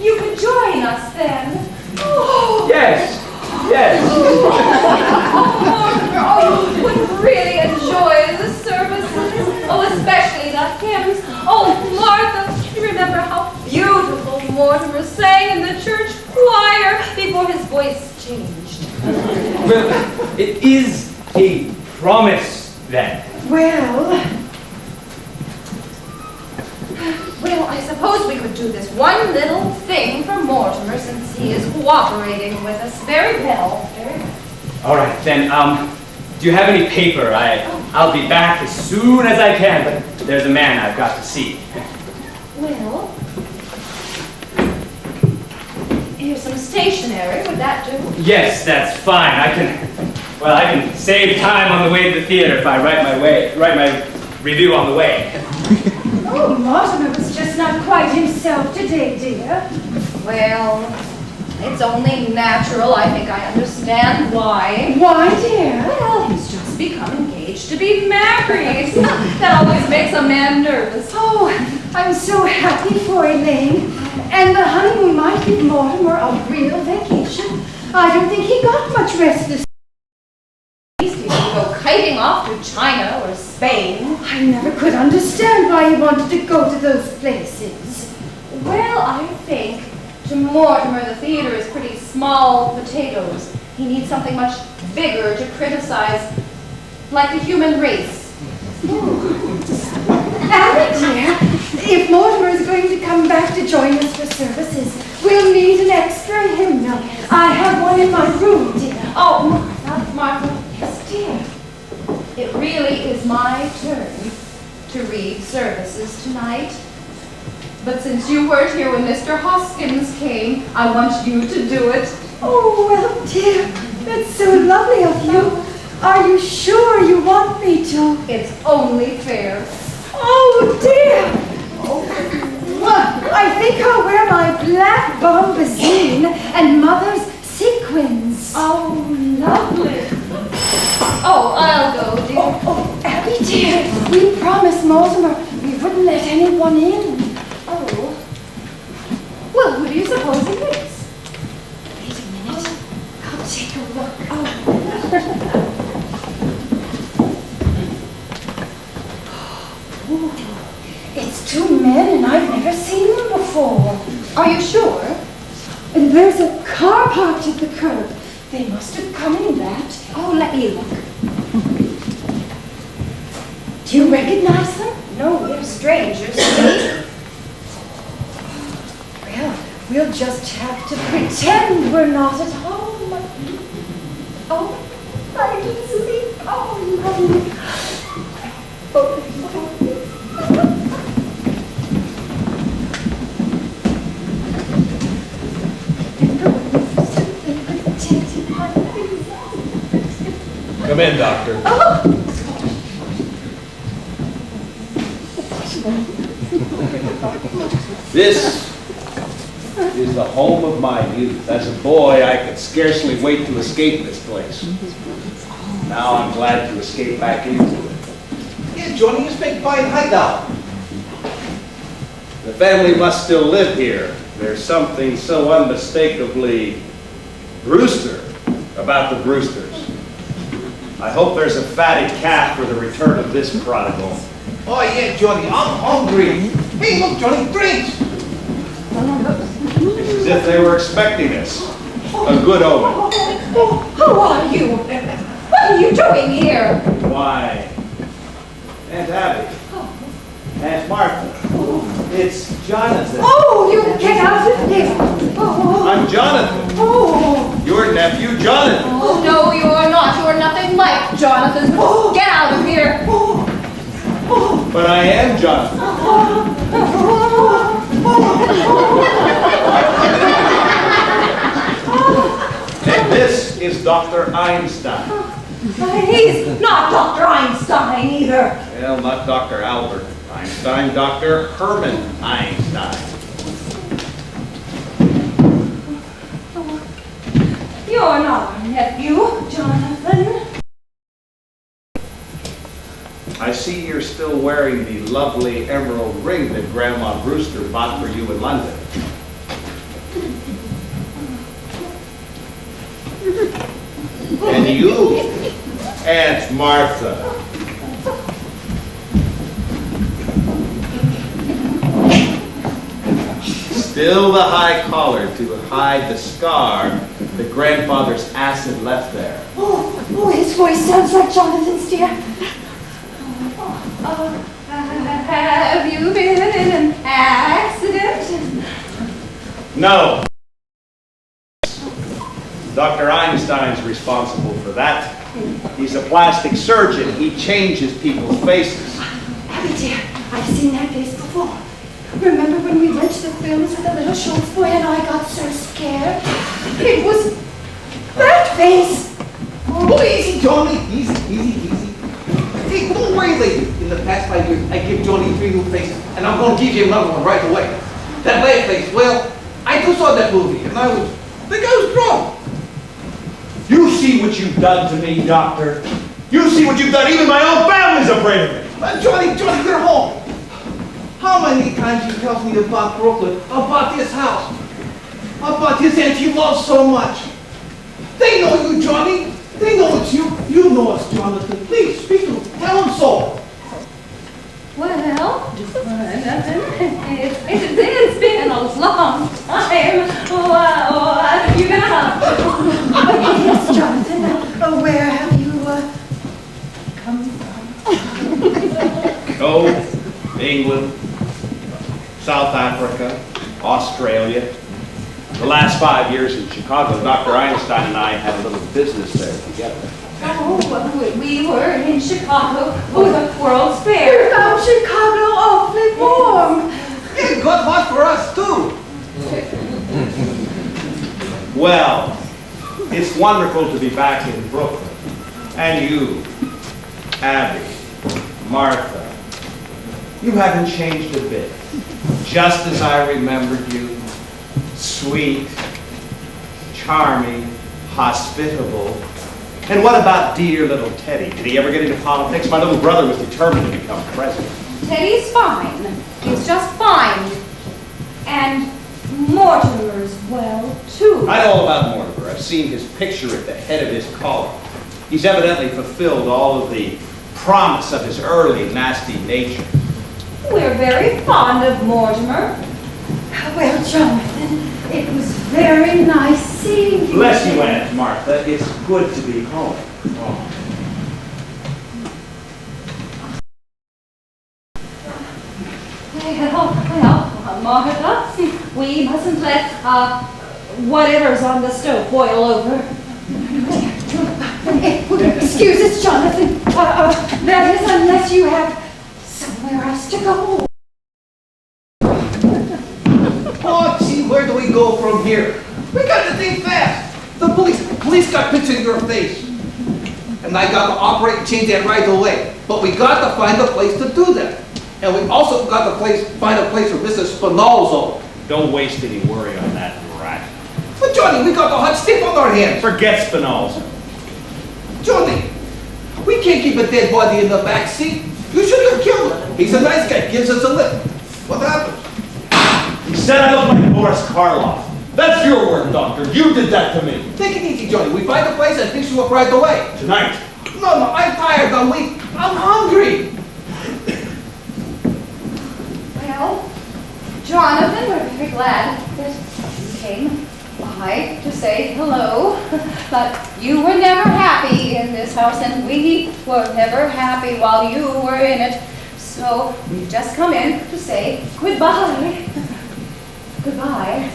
you could join us then. Yes. Oh, Mortimer, you would really enjoy the services. It is a promise, then. Well, I suppose we could do this one little thing for Mortimer since he is cooperating with us very well. Very well. All right, then, do you have any paper? I'll be back as soon as I can, but there's a man I've got to see. Well, here's some stationery. Would that do? Yes, that's fine. I can save time on the way to the theater if I write my review on the way. Oh, Mortimer was just not quite himself today, dear. Well, it's only natural. I think I understand why. Why, dear? Well, he's just become engaged to be married. That always makes a man nervous. Oh, I'm so happy for Elaine. And the honeymoon might give Mortimer a real vacation. I don't think he got much rest this. These people go kiting off to China or Spain. I never could understand why he wanted to go to those places. Well, I think to Mortimer the theater is pretty small potatoes. He needs something much bigger to criticize, like the human race. Abby, dear, if Mortimer is going to come back to join us for services, we'll need an extra hymnal. I have one in my room, dear. Oh, Martha. Yes, dear. It really is my turn to read services tonight. But since you weren't here when Mr. Hoskins came, I want you to do it. Oh, well, dear, that's so lovely of you. Are you sure you want me to? It's only fair. Oh, dear. Well, I think I'll wear my black bombazine and Mother's sequins. Oh, lovely. Oh, I'll go, dear. Oh, Abby, dear, we promised Mortimer we wouldn't let anyone in. Oh. Well, who do you suppose it is? Wait a minute. I'll take a look. Oh. It's two men and I've never seen them before. Are you sure? And there's a car parked at the curb. They must have come in that. Oh, let me look. Do you recognize them? No, they're strangers. Well, we'll just have to pretend we're not at home. Oh, I can sleep. Oh, lovely. Come in, Doctor. This is the home of my youth. As a boy, I could scarcely wait to escape this place. Now I'm glad to escape back into it. Yeah, Johnny, it's big fine hideout. The family must still live here. There's something so unmistakably Brewster about the Brewsters. I hope there's a fatted calf for the return of this prodigal. Oh, yeah, Johnny, I'm hungry. Hey, look, Johnny, drinks. It's as if they were expecting us. A good omen. Who are you? What are you doing here? Why, Aunt Abby, Aunt Martha, it's Jonathan. Oh, you get out of here. Oh. I'm Jonathan. Oh. Your nephew, Jonathan. Oh, no, you're not. You're nothing like Jonathan. Get out of here. But I am Jonathan. And this is Dr. Einstein. He's not Dr. Einstein either. Well, not Dr. Albert Einstein, Dr. Herman Einstein. You're not our nephew, Jonathan. I see you're still wearing the lovely emerald ring that Grandma Brewster bought for you in London. And you, Aunt Martha. Still the high collar to hide the scar that grandfather's acid left there. Oh, Oh, his voice sounds like Jonathan's, dear. Have you been in an accident? No. Dr. Einstein's responsible for that. He's a plastic surgeon. He changes people's faces. Abby, dear, I've seen that face before. Remember when we went to the films with the little Schultz boy and I got so scared? It was that face. Oh, easy, Johnny. Easy, easy, easy. Hey, don't worry, lady. In the past 5 years, I give Johnny 3 new faces, and I'm going to give you another one right away. That leg face, well, I just saw that movie, and I think I was drunk. You see what you've done to me, Doctor. You see what you've done. Even my own family's afraid of me. Johnny, you're home. How many times he tells me about Brooklyn, about this house, about this aunt he loves so much. They know you, Johnny. They know it's you. You know us, Jonathan. Please, speak to him. Tell him so. Well, it's been a long time. What have you been up to? Yes, Jonathan. Where have you come from? Oh, England, South Africa, Australia. The last 5 years in Chicago, Dr. Einstein and I had a little business there together. Oh, well, we were in Chicago for the World's Fair. You found Chicago awfully warm. Yeah, good luck for us, too. Well, it's wonderful to be back in Brooklyn. And you, Abby, Martha, you haven't changed a bit. Just as I remembered you, sweet, charming, hospitable. And what about dear little Teddy? Did he ever get into politics? My little brother was determined to become president. Teddy's fine. He's just fine. And Mortimer's well, too. I know all about Mortimer. I've seen his picture at the head of his column. He's evidently fulfilled all of the promise of his early nasty nature. We're very fond of Mortimer. Well, Jonathan, it was very nice seeing you. Bless you, Aunt Martha. It's good to be home. Well, Martha, we mustn't let whatever's on the stove boil over. Excuse us, Jonathan. That is, unless you have somewhere else to go. Oh, gee, where do we go from here? We got to think fast. The police got pictures of your face. And I got to operate and change that right away. But we got to find a place to do that. And we also got to find a place for Mrs. Spinozzo. Don't waste any worry on that rat. But Johnny, we got the hot stick on our hands. Forget Spinozzo. Johnny, we can't keep a dead body in the back seat. You should have killed him. He's a nice guy, gives us a lift. What happened? He said I look like Boris Karloff. That's your word, Doctor. You did that to me. Take it easy, Johnny. We find a place and fix you up right away. Tonight. No, I'm tired. I'm weak. I'm hungry. Well, Jonathan, we're very glad that you came by to say hello. But you were never happy in this house, and we were never happy while you were in it. So we've just come in to say goodbye. Goodbye.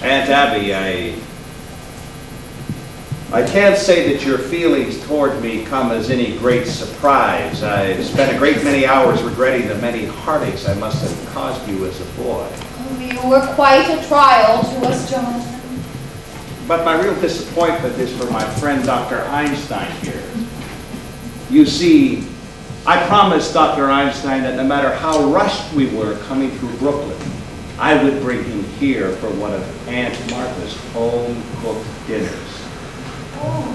Aunt Abby, I can't say that your feelings toward me come as any great surprise. I've spent a great many hours regretting the many heartaches I must have caused you as a boy. You were quite a trial to us, Jonathan. But my real disappointment is for my friend Dr. Einstein here. You see, I promised Dr. Einstein that no matter how rushed we were coming through Brooklyn, I would bring him here for one of Aunt Martha's home-cooked dinners. Oh,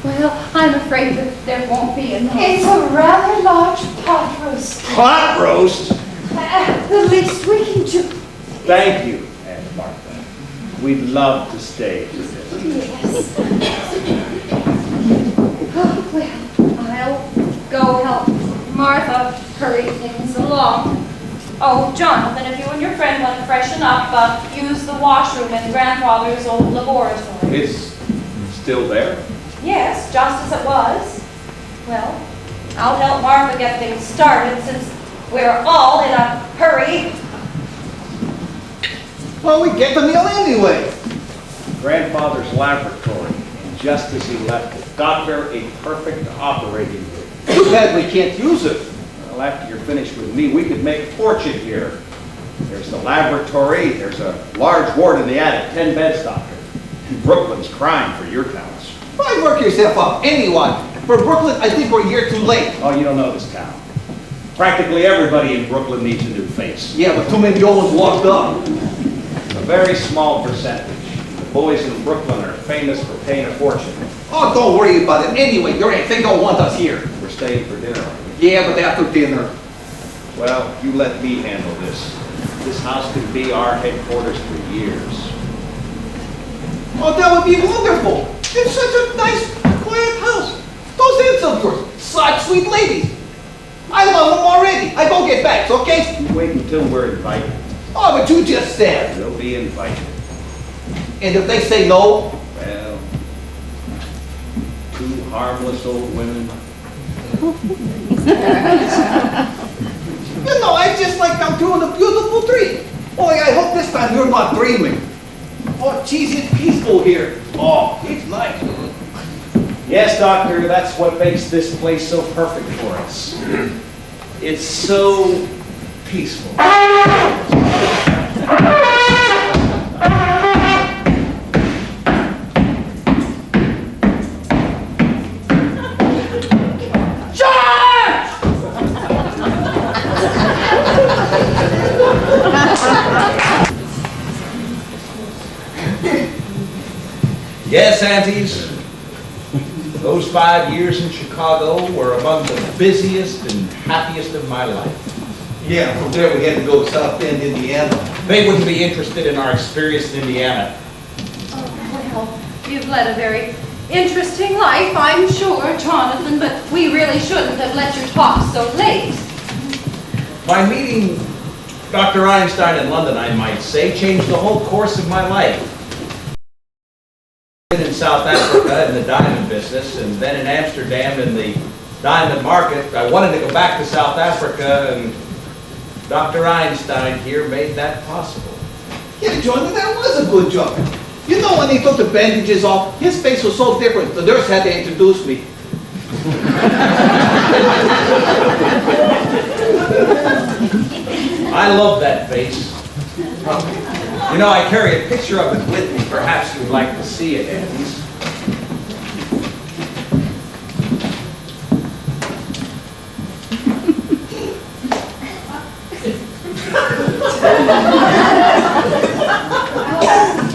well, I'm afraid that there won't be enough. It's a rather large pot roast. Pot roast? The least we can do. Thank you, Aunt Martha. We'd love to stay for dinner. Yes. Oh, well, I'll go help Martha hurry things along. Oh, Jonathan, if you and your friend want to freshen up, use the washroom in Grandfather's old laboratory. It's still there? Yes, just as it was. Well, I'll help Martha get things started since we're all in a hurry. Well, we get the meal anyway. Grandfather's laboratory, and just as he left it. Doctor, a perfect operating room. Too bad we can't use it. Well, after you're finished with me, we could make a fortune here. There's the laboratory, there's a large ward in the attic, 10 beds, Doctor. Brooklyn's crying for your talents. Why work yourself up? Anyone. For Brooklyn, I think we're a year too late. Oh, you don't know this town. Practically everybody in Brooklyn needs a new face. Yeah, but too many old ones locked up. A very small percentage. The boys in Brooklyn are famous for paying a fortune. Oh, don't worry about it. Anyway, they don't want us here. We're staying for dinner, aren't we? Yeah, but after dinner. Well, you let me handle this. This house could be our headquarters for years. Oh, that would be wonderful. It's such a nice, quiet house. Those aunts of yours, such sweet ladies. I love them already. I go get back, okay? You wait until we're invited. Oh, but you just said. We'll be invited. And if they say no? Well, two harmless old women. You know, I just like I'm doing a beautiful dream. Only I hope this time you're not dreaming. Oh, geez, it's peaceful here. Oh, it's nice. Yes, Doctor, that's what makes this place so perfect for us. It's so peaceful. Yes, aunties, those 5 years in Chicago were among the busiest and happiest of my life. Yeah, from there we had to go to South Bend, Indiana. They wouldn't be interested in our experience in Indiana. Oh, well, you've led a very interesting life, I'm sure, Jonathan, but we really shouldn't have let you talk so late. My meeting Dr. Einstein in London, I might say, changed the whole course of my life. In South Africa in the diamond business, and then in Amsterdam in the diamond market. I wanted to go back to South Africa, and Dr. Einstein here made that possible. Yeah, Jonathan, that was a good job. You know, when he took the bandages off, his face was so different. The nurse had to introduce me. I love that face. You know, I carry a picture of it with me. Perhaps you'd like to see it, aunties.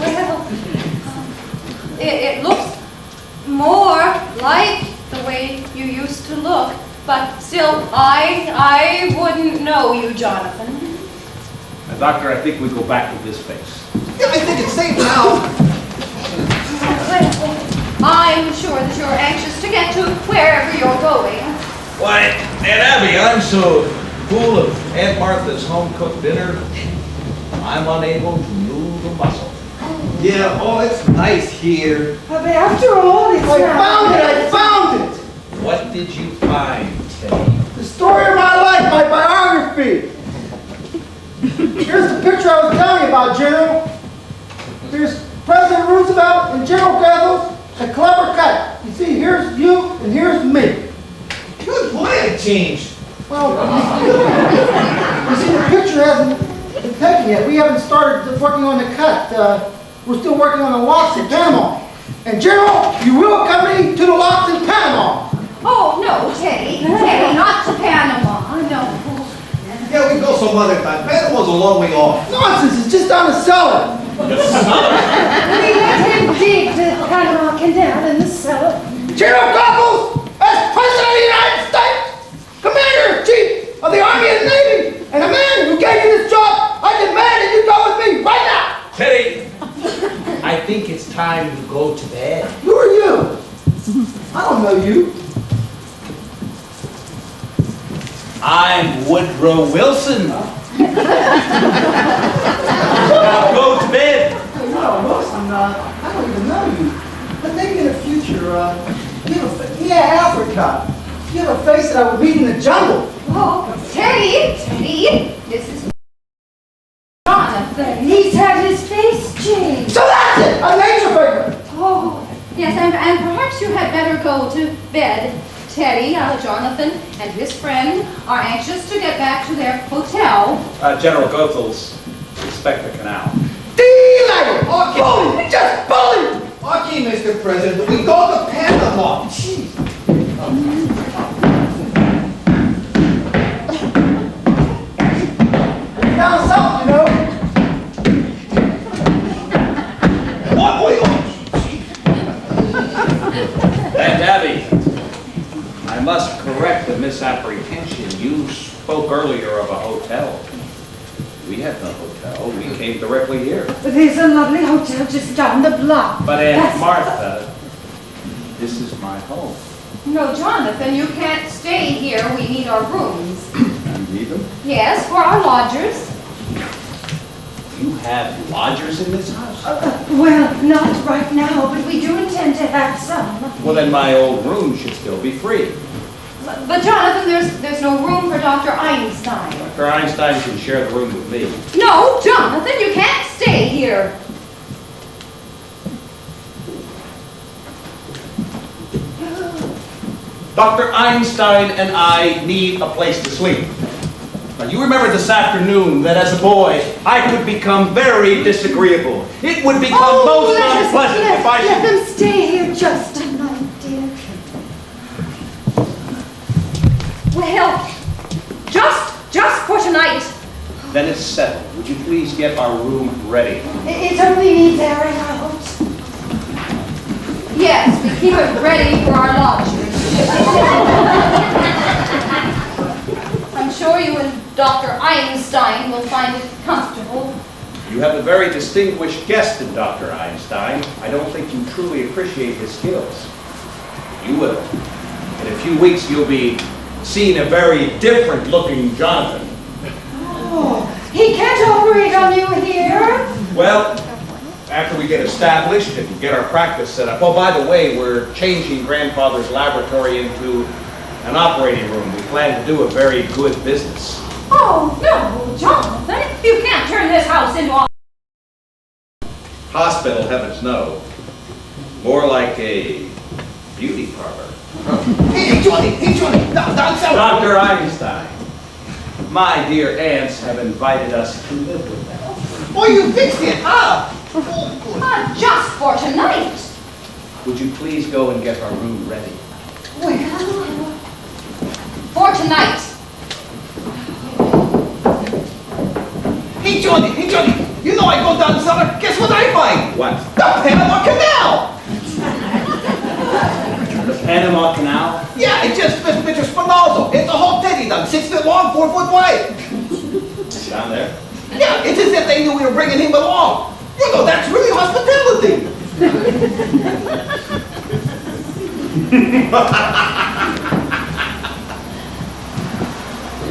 Well, it looks more like the way you used to look, but still, I wouldn't know you, Jonathan. Now, Doctor, I think we go back with this face. Yeah, I think it's safe now. Well, I'm sure that you're anxious to get to wherever you're going. Why, Aunt Abby, I'm so full of Aunt Martha's home-cooked dinner, I'm unable to move a muscle. Yeah, oh, it's nice here. But after all, it's I found it! What did you find, Teddy? The story of my life, my biography. Here's the picture I was telling you about, General. There's President Roosevelt and General Gathos, a clever cut. You see, here's you and here's me. Good boy, I changed. Well, you see, the picture hasn't been taken yet. We haven't started working on the cut. We're still working on the locks in Panama. And General, you will accompany to the locks in Panama. Oh, no, Teddy, not to Panama, no. Yeah, we go some other time. Panama's a long way off. Nonsense, it's just down the cellar. We let him dig the Panama Canal in the cellar. General Cockles, as President of the United States, Commander-in-Chief of the Army and Navy, and a man who gave you this job, I demand that you go with me right now. Teddy, I think it's time to go to bed. Who are you? I don't know you. I'm Woodrow Wilson. Now go to bed. No, Wilson, I don't even know you. But maybe in the future, Yeah, Africa. You have a face that I would meet in the jungle. Oh, Teddy, this is Jonathan. He's had his face changed. So that's it, a nature figure. Oh, yes, and perhaps you had better go to bed. Teddy, Jonathan, and his friend are anxious to get back to their hotel. General Goethals, inspect the canal. Delighted! Bully! Just bully! Okay, Mr. President, we go to Panama. Jeez. Down south, you know. What we on? And Abby, I must correct the misapprehension. You spoke earlier of a hotel. We had no hotel. We came directly here. There's a lovely hotel just down the block. But Aunt That's- Martha, this is my home. No, Jonathan, you can't stay here. We need our rooms. You need them? Yes, for our lodgers. You have lodgers in this house? Well, not right now, but we do intend to have some. Well, then my old room should still be free. But Jonathan, there's no room for Dr. Einstein. Dr. Einstein can share the room with me. No, Jonathan, you can't stay here. Dr. Einstein and I need a place to sleep. Now, you remember this afternoon that as a boy, I could become very disagreeable. It would become most unpleasant if I Let should... them stay here just a night, dear. Well, just for tonight. Then it's settled. Would you please get our room ready? It only needs airing out. Yes, we keep it ready for our lodgers. I'm sure you and Dr. Einstein will find it comfortable. You have a very distinguished guest in Dr. Einstein. I don't think you truly appreciate his skills. You will. In a few weeks, you'll be seeing a very different looking Jonathan. Oh, he can't operate on you here. Well, after we get established and get our practice set up. Oh, by the way, we're changing Grandfather's laboratory into an operating room. We plan to do a very good business. Oh, no, Jonathan, you can't turn this house into a... Hospital, heavens no. More like a beauty parlor. Hey, Johnny, down south. Dr. Einstein, my dear aunts have invited us to live with them. Oh, you fixed it, huh? Just for tonight. Would you please go and get our room ready? For tonight. Hey, Johnny, you know I go down cellar, guess what I find? What? The Panama Canal! The Panama Canal? Yeah, it just fits Mr. Spinaldo. It's a whole teddy done, 6 foot long, 4 foot wide. Down there? Yeah, it's as if they knew we were bringing him along. You know, that's really hospitality.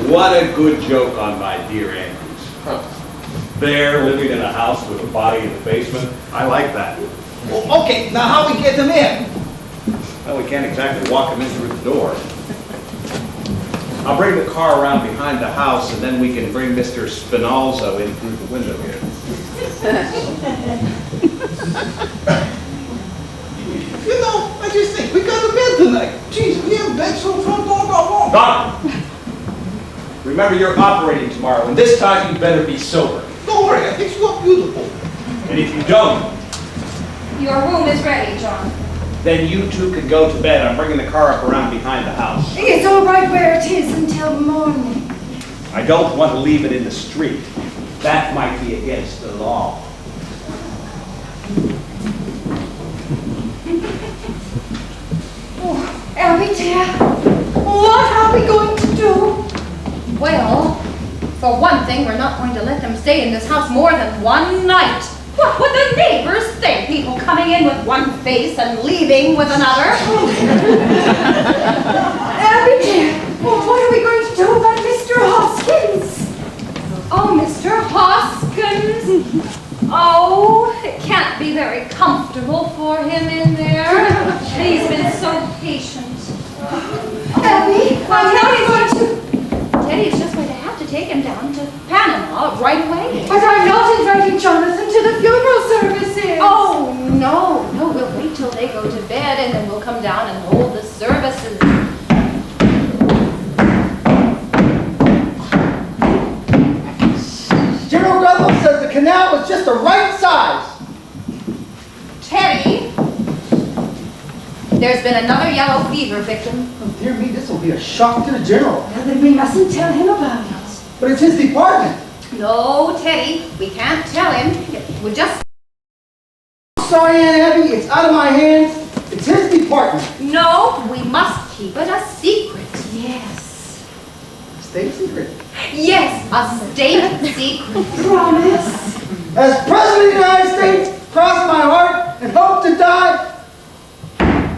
What a good joke on my dear aunties. They're living in a house with a body in the basement. I like that. Well, okay, now how we get them in? Well, we can't exactly walk them in through the door. I'll bring the car around behind the house, and then we can bring Mr. Spinalzo in through the window here. You know, I just think we got a bed tonight. Jeez, we haven't been so front door about long. Doc, remember you're operating tomorrow, and this time you better be sober. Don't worry, I think you look beautiful. And if you don't, Your room is ready, John. then you two can go to bed. I'm bringing the car up around behind the house. It's all right where it is until morning. I don't want to leave it in the street. That might be against the law. Oh, Abby dear, what are we going to do? Well, for one thing, we're not going to let them stay in this house more than one night. What would the neighbors think? People coming in with one face and leaving with another? Abby dear, what are we going to do about Mr. Hoskins? Oh, Mr. Hoskins. Oh, it can't be very comfortable for him in there. He's been so patient Abby, Teddy is just going to have to take him down to Panama right away. but I'm not inviting Jonathan to the funeral services. Oh, no, no, we'll wait till they go to bed and then we'll come down and hold the services. General Guthrie says the canal was just the right size. Teddy, there's been another yellow fever victim. Oh, dear me, this will be a shock to the general. Well, then we mustn't tell him about it. But it's his department. No, Teddy, we can't tell him. We're just... Sorry, Aunt Abby, it's out of my hands. It's his department. No, we must keep it a secret. Yes. Stay secret. Yes, a state secret. Promise. As President of the United States, cross my heart and hope to die,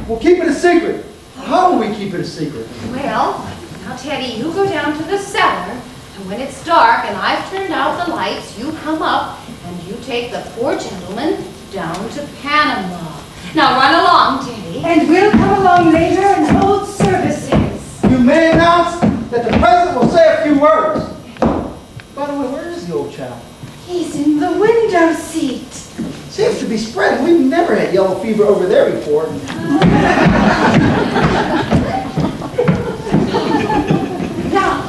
we'll keep it a secret. How will we keep it a secret? Well, now Teddy, you go down to the cellar, and when it's dark and I've turned out the lights, you come up and you take the poor gentleman down to Panama. Now run along, Teddy. And we'll come along later and hold services. You may announce that the president will say a few words. By the way, where is the old chap? He's in the window seat. Seems to be spreading. We've never had yellow fever over there before. Now,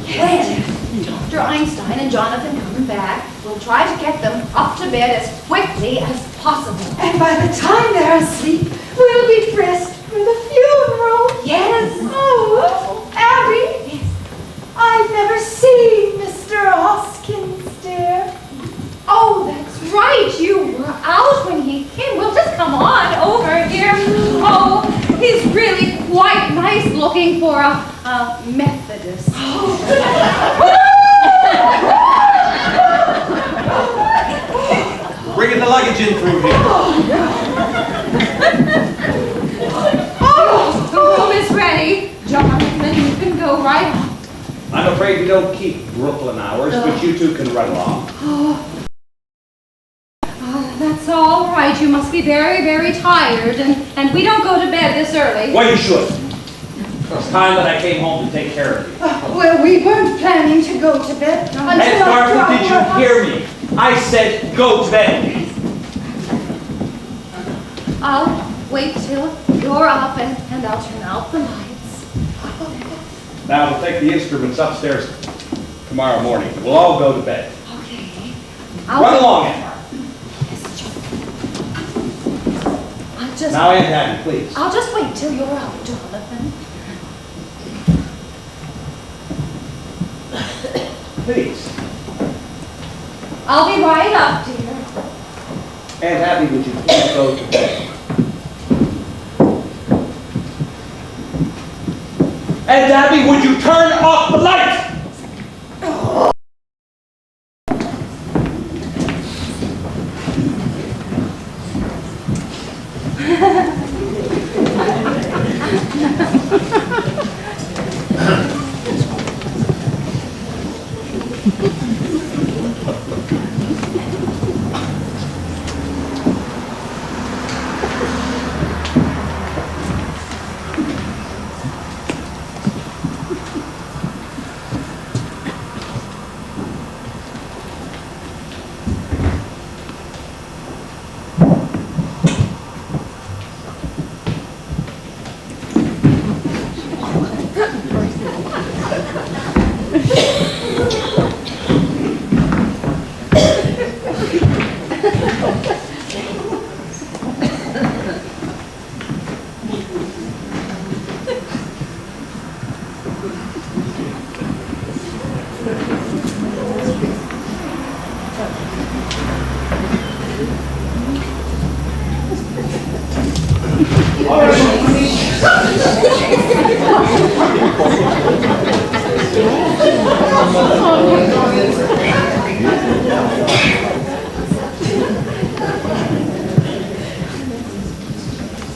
when Dr. Einstein and Jonathan come back, we'll try to get them up to bed as quickly as possible. And by the time they're asleep, we'll be dressed for the funeral. Yes. Oh, Abby. Yes. I've never seen Mr. Hoskins, dear. Oh, that's right. You were out when he came. Well, just come on over here. Oh, he's really quite nice looking for a Methodist. Bringing the luggage in through here. Oh, the room is ready. Jonathan, you can go right up. I'm afraid we don't keep Brooklyn hours, but you two can run along. That's all right. You must be very, very tired, and we don't go to bed this early. Well, you should. It's time that I came home to take care of you. Well, we weren't planning to go to bed until And Margaret, after did you our- hear me? I said go to bed. I'll wait till you're up, and I'll turn out the lights. Now we'll take the instruments upstairs tomorrow morning. We'll all go to bed. Okay. Run along, Aunt Margaret. Now, Aunt Abby, please. I'll just wait till you're out, Jonathan. Please. I'll be right up, dear. Aunt Abby, would you please go to bed? Aunt Abby, would you turn off the light?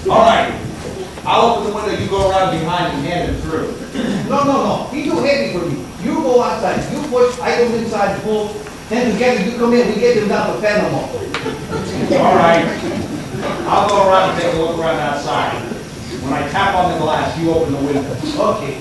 All right. I'll open the window, you go around behind and hand it through. No. He's too heavy for me. You go outside. You push, I go inside the pool. Then together you come in, we get them down to Panama. All right. I'll go around and take a look around outside. When I tap on the glass, you open the window. Okay.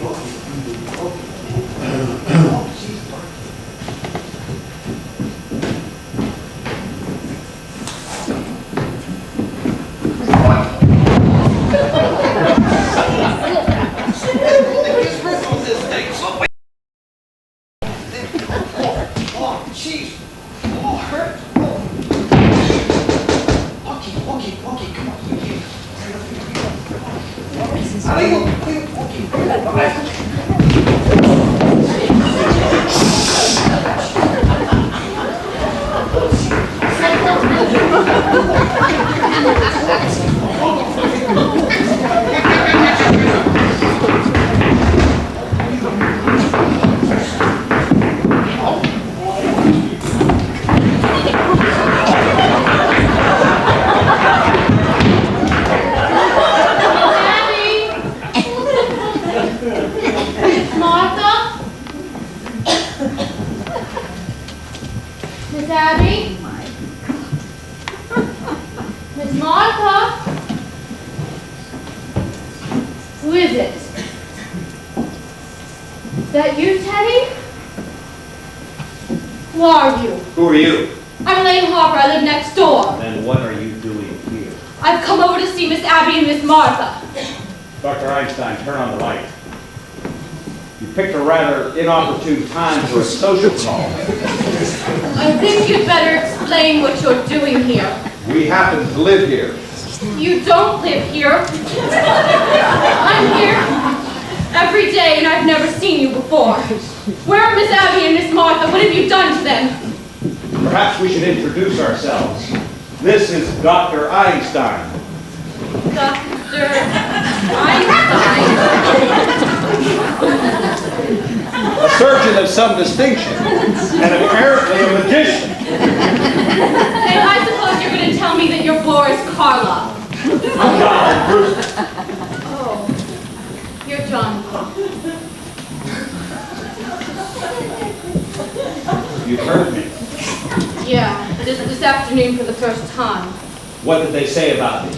Who are you? I'm Elaine Harper. I live next door. And what are you doing here? I've come over to see Miss Abby and Miss Martha. Dr. Einstein, turn on the light. You picked a rather inopportune time for a social call. I think you'd better explain what you're doing here. We happen to live here. You don't live here. I'm here every day and I've never seen you before. Where are Miss Abby and Miss Martha? What have you done to them? Perhaps we should introduce ourselves. This is Dr. Einstein. Dr. Einstein? A surgeon of some distinction, and apparently a magician. And I suppose you're going to tell me that your bore is Carla. I'm Jonathan Brewster. Oh, you're Jonathan. You've heard me. Yeah, this afternoon for the first time. What did they say about me?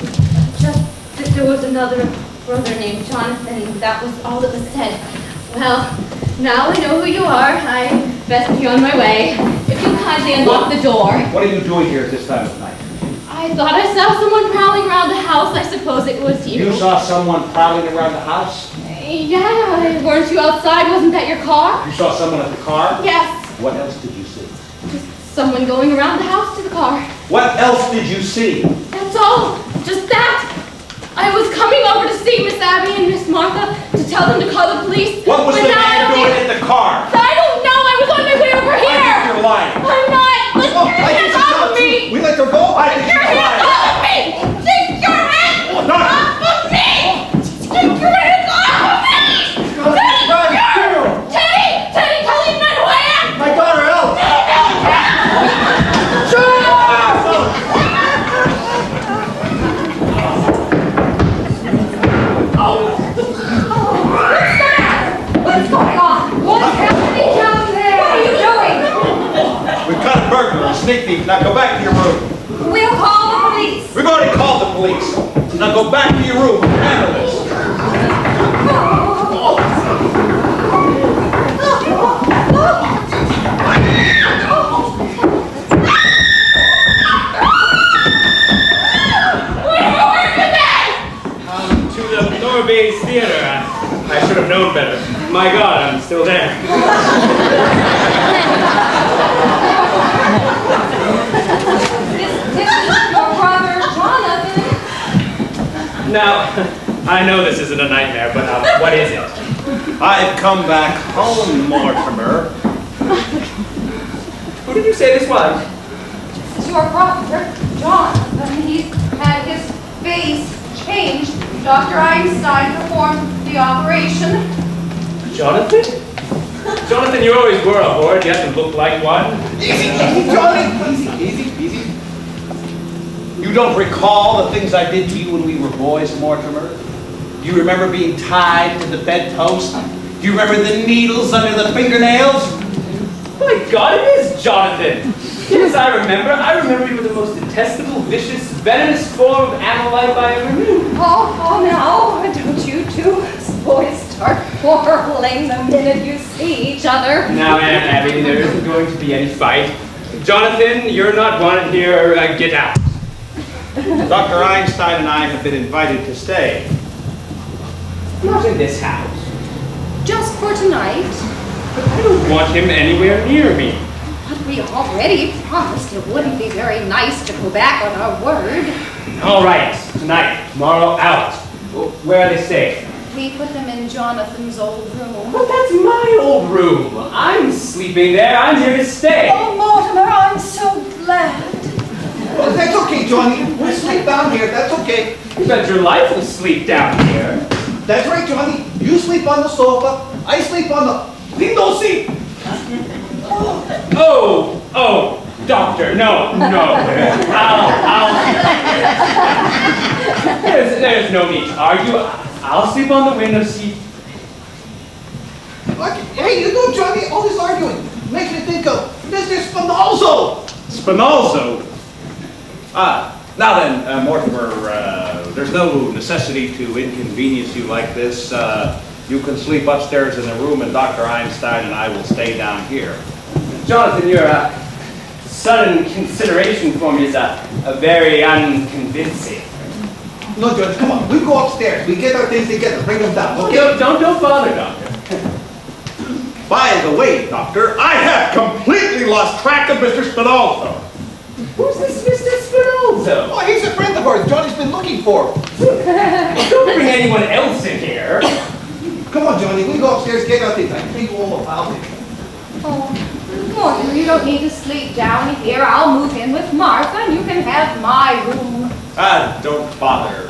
Just that there was another brother named Jonathan, and that was all that was said. Well, now I know who you are. I best be on my way. If you'll kindly unlock the door. What are you doing here at this time of night? I thought I saw someone prowling around the house. I suppose it was you. You saw someone prowling around the house? Yeah, weren't you outside? Wasn't that your car? You saw someone at the car? Yes. What else did you see? Just someone going around the house to the car. What else did you see? That's all. Just that. I was coming over to see Miss Abby and Miss Martha to tell them to call the police. What was the man doing in the car? I don't know. I was on my way over here. I think you're lying. I'm not. Let your hands off of me. We let her go? I think Your you're hands lying. off of me. Take your hands off of me. Take your hands off of me. Teddy, tell these men who I am. My daughter, Ellen. What's going on? What's happening down there? What are you doing? We've got a burglar, a sneak thief. Now go back to your room. We'll call the police. We've already called the police. Now go back to your room and handle this. To the Norbay's Theater. I should have known better. My God, I'm still there. This is your brother, Jonathan. Now, I know this isn't a nightmare, but what is it? I've come back home, Mortimer. Who did you say this was? This is your brother, Jonathan. He's had his face changed. Dr. Einstein performed the operation. Jonathan? Jonathan, you always were a horde, yet you look like one. Easy, Johnny. Easy. You don't recall the things I did to you when we were boys, Mortimer? Do you remember being tied to the bedpost? Do you remember the needles under the fingernails? My God, it is Jonathan! Yes, I remember. I remember you were the most detestable, vicious, venomous form of animal life I ever knew. Oh, now, don't you two boys start quarreling the minute you see each other. Now, Aunt Abby, there isn't going to be any fight. Jonathan, you're not wanted here. Get out. Dr. Einstein and I have been invited to stay. Who's in this house? Just for tonight. But I don't want him anywhere near me. But we already promised it wouldn't be very nice to go back on our word. All right, tonight, tomorrow, out. Where are they staying? We put them in Jonathan's old room. But that's my old room. I'm sleeping there. I'm here to stay. Oh, Mortimer, I'm so glad. Well, that's okay, Johnny. We'll sleep down here. That's okay. You bet your life will sleep down here. That's right, Johnny. You sleep on the sofa. I sleep on the window seat. Oh, doctor, no. There's no need to argue. I'll sleep on the window seat. Hey, you know, Johnny, all this arguing makes me think of Mr. Spinozzo. Spinozzo? Now then, Mortimer, there's no necessity to inconvenience you like this. You can sleep upstairs in the room, and Dr. Einstein and I will stay down here. Jonathan, your sudden consideration for me is a very unconvincing. No, George, come on. We go upstairs. We get our things together. Bring them down, okay? Don't bother, Doctor. By the way, Doctor, I have completely lost track of Mr. Spinozzo. Who's this Mr. Spinozzo? Oh, he's a friend of ours. Johnny's been looking for him. Don't bring anyone else in here. Come on, Johnny. We go upstairs, get our things. I can tell you all about it. Oh, Mortimer, you don't need to sleep down here. I'll move in with Martha and you can have my room. Don't bother,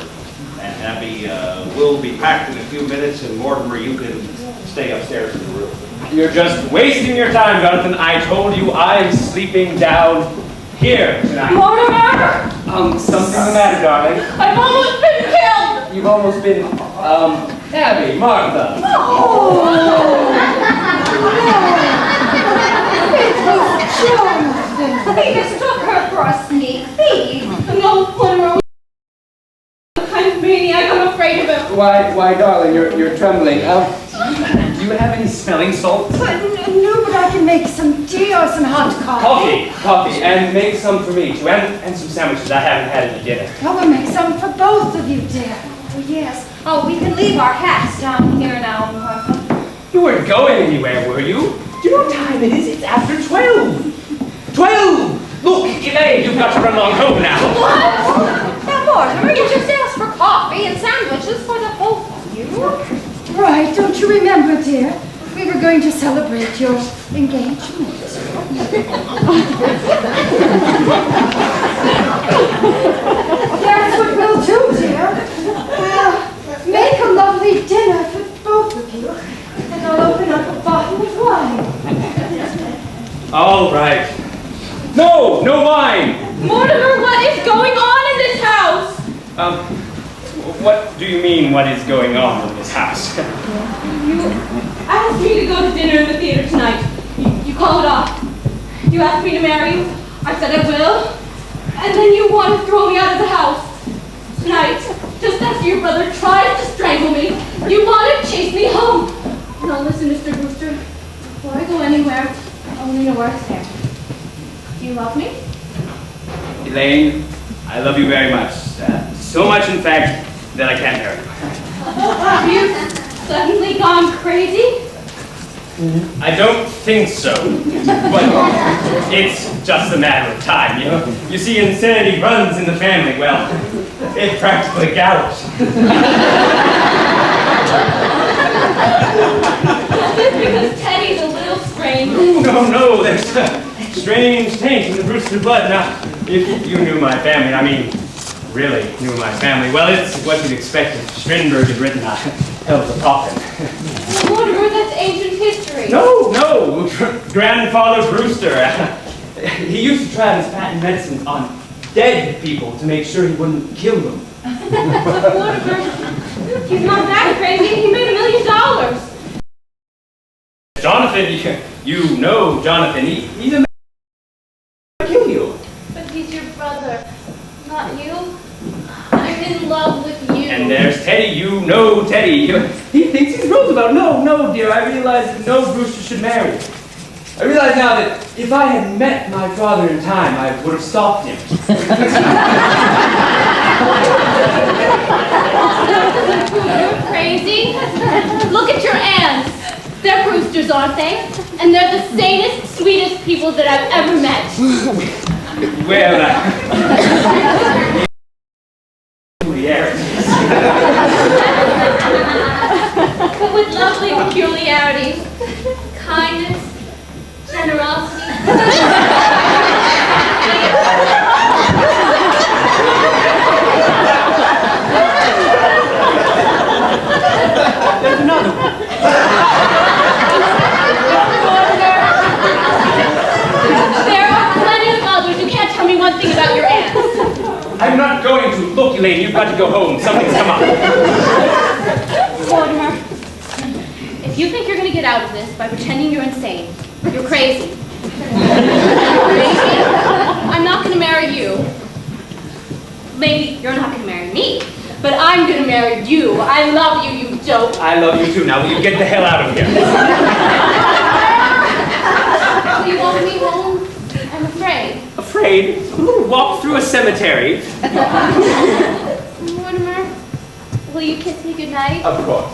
Aunt Abby. We'll be packed in a few minutes, and Mortimer, you can stay upstairs in the room. You're just wasting your time, Jonathan. I told you I'm sleeping down here tonight. Mortimer! Something's the matter, darling. I've almost been killed! You've almost been, Abby, Martha. It was Jonathan. They mistook her for a sneak thief. No, Mortimer, the kind of maniac, I'm afraid of him. Why, darling, you're trembling. Do you have any smelling salts? No, but I can make some tea or some hot coffee. Coffee, and make some for me too, and some sandwiches. I haven't had any dinner. I will make some for both of you, dear. Oh, yes. Oh, we can leave our hats down here now, Martha. You weren't going anywhere, were you? Do you know what time it is? It's after 12. 12! Look, Elaine, you've got to run along home now. What? Now, Mortimer, you just asked for coffee and sandwiches for the both of you. Right, don't you remember, dear? We were going to celebrate your engagement. That's what we'll do, dear. We'll make a lovely dinner for both of you. And I'll open up a bottle of wine. All right. No wine! Mortimer, what is going on in this house? What do you mean, what is going on in this house? You asked me to go to dinner in the theater tonight. You called it off. You asked me to marry you. I said I will. And then you want to throw me out of the house. Tonight, just after your brother tries to strangle me, you want to chase me home. Now listen, Mr. Brewster. Before I go anywhere, I only know where to stand. Do you love me? Elaine, I love you very much. So much, in fact, that I can't marry you. Have you suddenly gone crazy? I don't think so, but it's just a matter of time, you know? You see, insanity runs in the family. Well, it practically gallops. Because Teddy's a little strange. No, there's a strange taint in the Brewster blood. Now, if you knew my family, I mean, really knew my family, well, it's what you'd expect if Strindberg had written a Hell of a Coffin. Mortimer, that's ancient history. No, Grandfather Brewster. He used to try his patent medicine on dead people to make sure he wouldn't kill them. But Mortimer, he's not that crazy. He made $1 million. Jonathan, you know Jonathan. He's a already. He thinks he's Roosevelt. No, dear. I realize that no Brewster should marry. I realize now that if I had met my father in time, I would have stopped him. You're crazy. Look at your aunts. They're Brewsters, aren't they? And they're the sanest, sweetest people that I've ever met. Well, But with lovely peculiarities. Kindness, generosity. there's another one. There are plenty of others. You can't tell me one thing about your aunts. I'm not going to. Look, Elaine, you've got to go home. Something's come up. Mortimer, if you think you're going to get out of this by pretending you're insane, you're crazy. Crazy? I'm not going to marry you. Maybe you're not going to marry me, but I'm going to marry you. I love you, you dope. I love you too. Now, will you get the hell out of here? Will you walk me home? I'm afraid. Afraid? Walk through a cemetery. Mortimer, will you kiss me goodnight? Of course.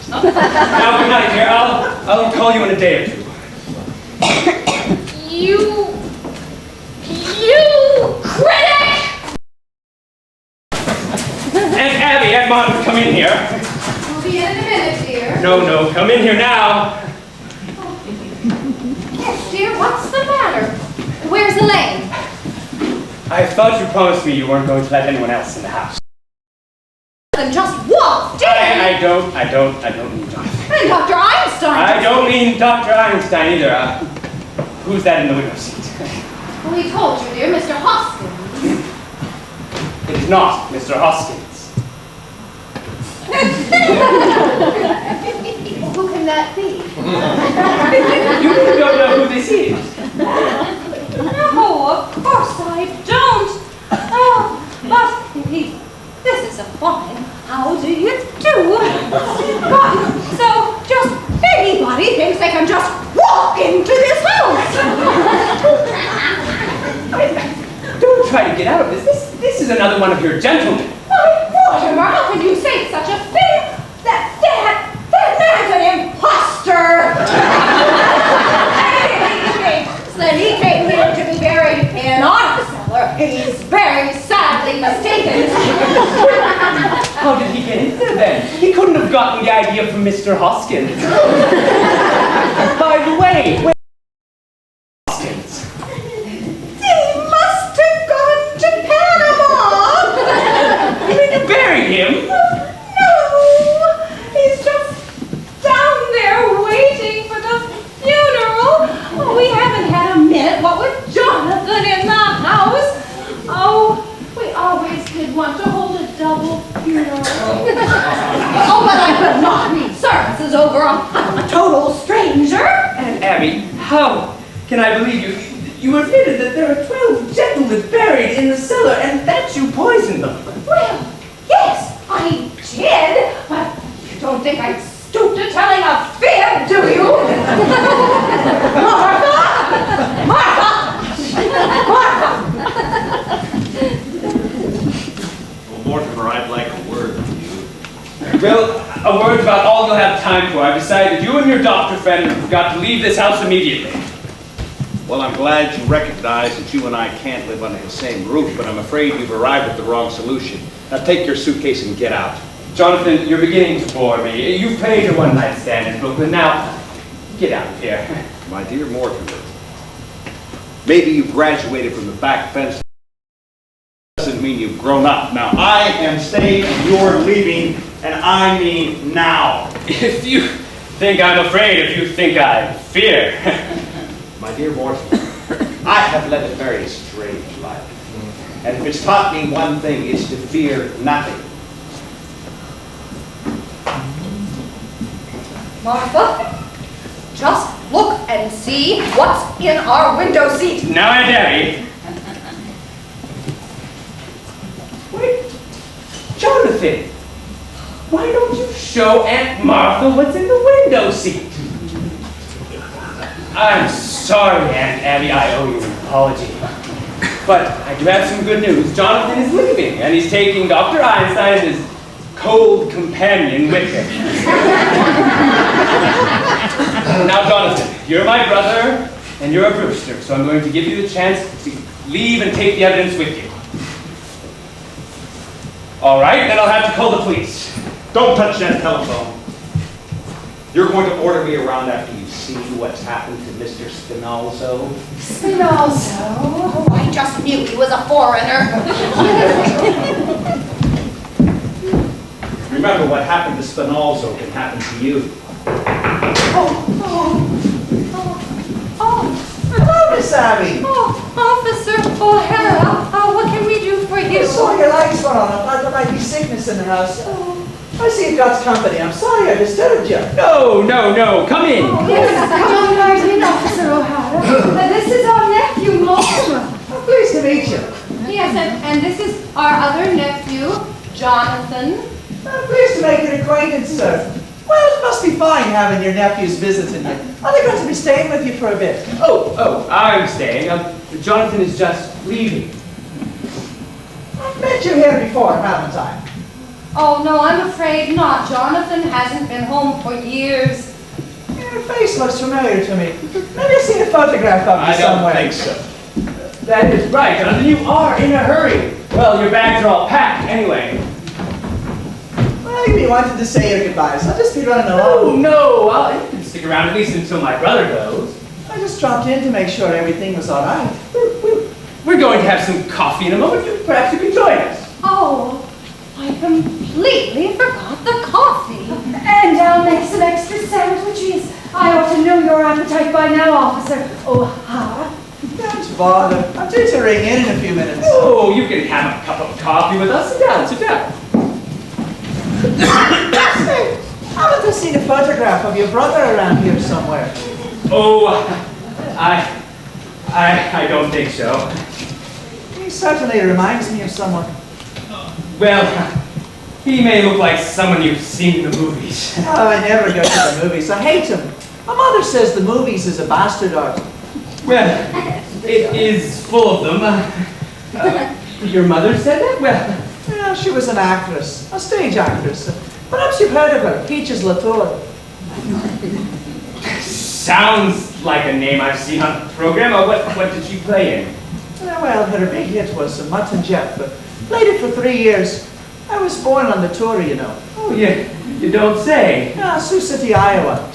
Now, good night, dear. I'll call you in a day or two. You critic! Aunt Abby, Aunt Martha, come in here. We'll be in a minute, dear. No, come in here now. Yes, dear, what's the matter? Where's Elaine? I thought you promised me you weren't going to let anyone else in the house. Then just walked in. I don't mean Jonathan. And Dr. Einstein. I don't mean Dr. Einstein either. Who's that in the window seat? Well, he told you, dear, Mr. Hoskins. It is not Mr. Hoskins. Well, who can that be? You don't know who this is. No, of course I don't. Oh, but indeed, this is a fine. How do you do? But, so, just anybody thinks they can just walk into this house. Don't try to get out of this. This is another one of your gentlemen. Why, Mortimer, how can you say such a thing? That man's an imposter. That he came here to be buried in our cellar. He's very sadly mistaken. How did he get in there then? He couldn't have gotten the idea from Mr. Hoskins. By the way, where Hoskins? He must have gone to Panama. You mean you buried him? No, he's just down there waiting for the funeral. Oh, we haven't had a minute, what with Jonathan in the house. Oh, we always did want to hold a double funeral. Oh, but I could not read services over a total stranger. And Abby, how can I believe you? You admitted that there are 12 gentlemen buried in the cellar and that you poisoned them. Well, yes, I did, but you don't think I'd stoop to telling a fib, do you? Martha! Well, Mortimer, I'd like a word with you. Well, a word about all you'll have time for. I've decided you and your doctor friend have got to leave this house immediately. Well, I'm glad you recognize that you and I can't live under the same roof, but I'm afraid you've arrived at the wrong solution. Now take your suitcase and get out. Jonathan, you're beginning to bore me. You've played your one-night stand in Brooklyn. Now, get out of here. My dear Mortimer, maybe you've graduated from the back fence. Doesn't mean you've grown up. Now, I am staying and you're leaving, and I mean now. If you think I'm afraid, if you think I fear. My dear Mortimer, I have led a very strange life. And if it's taught me one thing, it's to fear nothing. Martha, just look and see what's in our window seat. Now, Aunt Abby. Wait, Jonathan, why don't you show Aunt Martha what's in the window seat. I'm sorry, Aunt Abby, I owe you an apology. But I do have some good news. Jonathan is leaving, and he's taking Dr. Einstein and his cold companion with him. Now, Jonathan, you're my brother, and you're a Brewster, so I'm going to give you the chance to leave and take the evidence with you. All right, then I'll have to call the police. Don't touch that telephone. You're going to order me around after you see what's happened to Mr. Spinalzo. Spinalzo? Oh, I just knew he was a foreigner. Remember, what happened to Spinalzo can happen to you. Hello, Miss Abby. Oh, Officer O'Hara, what can we do for you? I saw your lights went on. I thought there might be sickness in the house. I see you've got company. I'm sorry I disturbed you. No, come in. Oh, yes, come right in, Officer O'Hara. This is our nephew, Mortimer. I'm pleased to meet you. Yes, and this is our other nephew, Jonathan. I'm pleased to make your acquaintance, sir. Well, it must be fine having your nephews visiting you. Are they going to be staying with you for a bit? Oh, I'm staying. Jonathan is just leaving. I've met you here before, haven't I? Oh, no, I'm afraid not. Jonathan hasn't been home for years. Your face looks familiar to me. Maybe I've seen a photograph of you somewhere. I don't think so. That is right, Jonathan. You are in a hurry. Well, your bags are all packed anyway. Well, you'd be wanting to say your goodbyes. I'll just be running along. No. Well, you can stick around at least until my brother goes. I just dropped in to make sure everything was all right. We're going to have some coffee in a moment. Perhaps you can join us. Oh, I completely forgot the coffee. And I'll make some extra sandwiches. I ought to know your appetite by now, Officer O'Hara. Don't bother. I'm due to ring in a few minutes. Oh, you can have a cup of coffee with us. Sit down. Say, haven't I seen a photograph of your brother around here somewhere? Oh, I don't think so. He certainly reminds me of someone. Well, he may look like someone you've seen in the movies. Oh, I never go to the movies. I hate them. My mother says the movies is a bastard art. Well, it is full of them. Your mother said that? Well, Yeah, she was an actress, a stage actress. Perhaps you've heard of her, Peaches Latour. sounds like a name I've seen on the program. What did she play in? Well, her big hit was Mutt and Jeff, but played it for 3 years. I was born on the tour, you know. Oh, you don't say. Yeah, Sioux City, Iowa.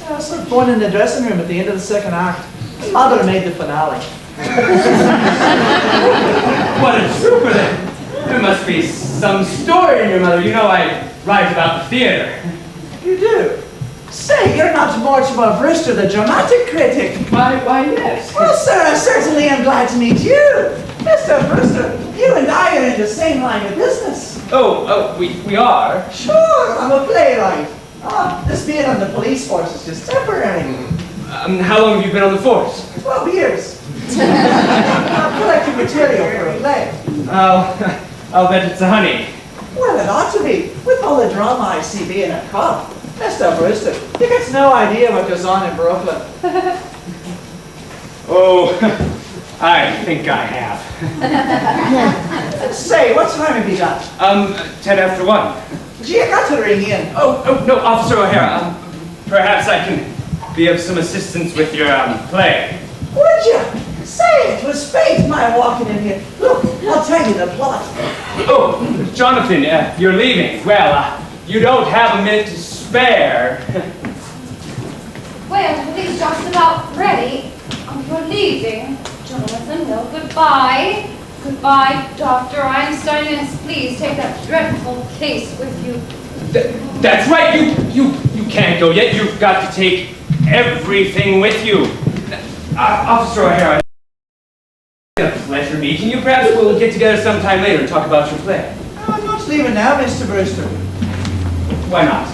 I was born in the dressing room at the end of the second act. My mother made the finale. What a trooper then. There must be some story in your mother. You know I write about the theater. You do? Say, you're not Mortimer Brewster, the dramatic critic. Why, yes. Well, sir, I certainly am glad to meet you. Mr. Brewster, you and I are in the same line of business. Oh, we are? Sure, I'm a playwright. This being on the police force is just temporary. How long have you been on the force? 12 years. I'm collecting material for a play. I'll bet it's a honey. Well, it ought to be, with all the drama I see being a cop. Mr. Brewster, you got no idea what goes on in Brooklyn. Oh, I think I have. Say, what time have you got? 10 after 1. Gee, I got to ring in. Oh, no, Officer O'Hara. Perhaps I can be of some assistance with your play. Would you? Say, it was fate my walking in here. Look, I'll tell you the plot. Oh, Jonathan, you're leaving. Well, you don't have a minute to spare. Well, he's just about ready. You're leaving, Jonathan. Well, goodbye. Goodbye, Dr. Einstein. Yes, please take that dreadful case with you. That's right. You can't go yet. You've got to take everything with you. Officer O'Hara, it's been a pleasure meeting you. Perhaps we'll get together sometime later and talk about your play. I'm not leaving now, Mr. Brewster. Why not?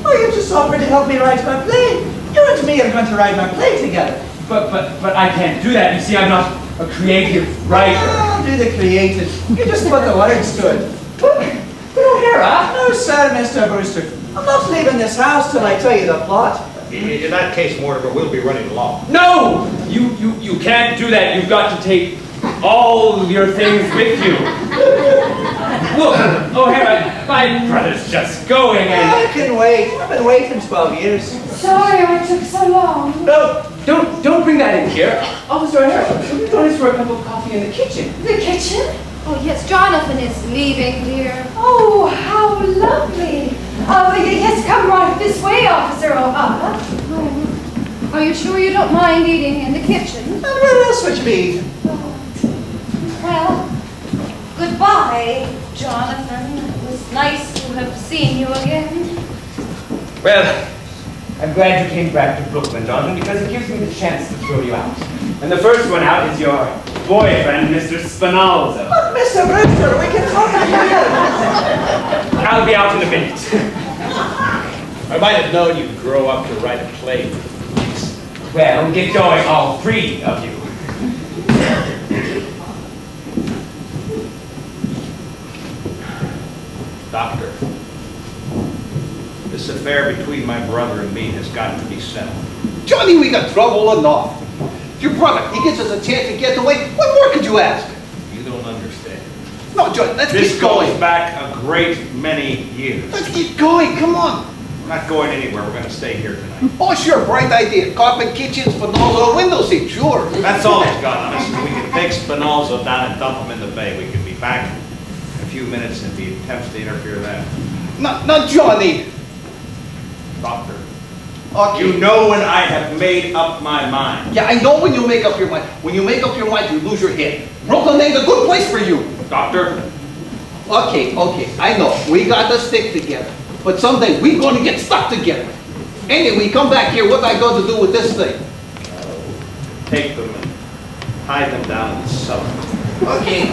Oh, you just offered to help me write my play. You and me are going to write my play together. But I can't do that. You see, I'm not a creative writer. I'll do the creative. You just put the words to it. O'Hara? No, sir, Mr. Brewster. I'm not leaving this house till I tell you the plot. In that case, Mortimer, we'll be running along. No! You can't do that. You've got to take all your things with you. Look, O'Hara, my brother's just going and... I can wait. I've been waiting 12 years. Sorry I took so long. No, don't bring that in here. Officer O'Hara, we're going for a cup of coffee in the kitchen. The kitchen? Oh, yes, Jonathan is leaving, dear. Oh, how lovely. Yes, come right this way, Officer O'Hara. Oh, are you sure you don't mind eating in the kitchen? Where else would you be? Well, goodbye, Jonathan. It was nice to have seen you again. Well, I'm glad you came back to Brooklyn, Jonathan, because it gives me the chance to throw you out. And the first one out is your boyfriend, Mr. Spinalza. Oh, Mr. Brewster, we can talk again. I'll be out in a minute. I might have known you'd grow up to write a play. Well, get going, all three of you. Doctor, this affair between my brother and me has got to be settled. Johnny, we got trouble enough. Your brother, he gives us a chance to get away. What more could you ask? You don't understand. No, Johnny, let's This keep going. goes back a great many years. Let's keep going, come on. We're not going anywhere. We're going to stay here tonight. Oh, sure, bright idea. Carpet kitchens, Spinalza, window seat, sure. That's all it's got on us. We can take Spinalza down and dump him in the bay. We can be back in a few minutes if he attempts to interfere then. Not Johnny. Doctor, Okay. you know when I have made up my mind. Yeah, I know when you make up your mind. When you make up your mind, you lose your head. Brooklyn ain't a good place for you. Doctor, Okay, I know. We got to stick together. But someday we're going to get stuck together. Anyway, come back here. What I going to do with this thing? take them and hide them down in the cellar. Okay.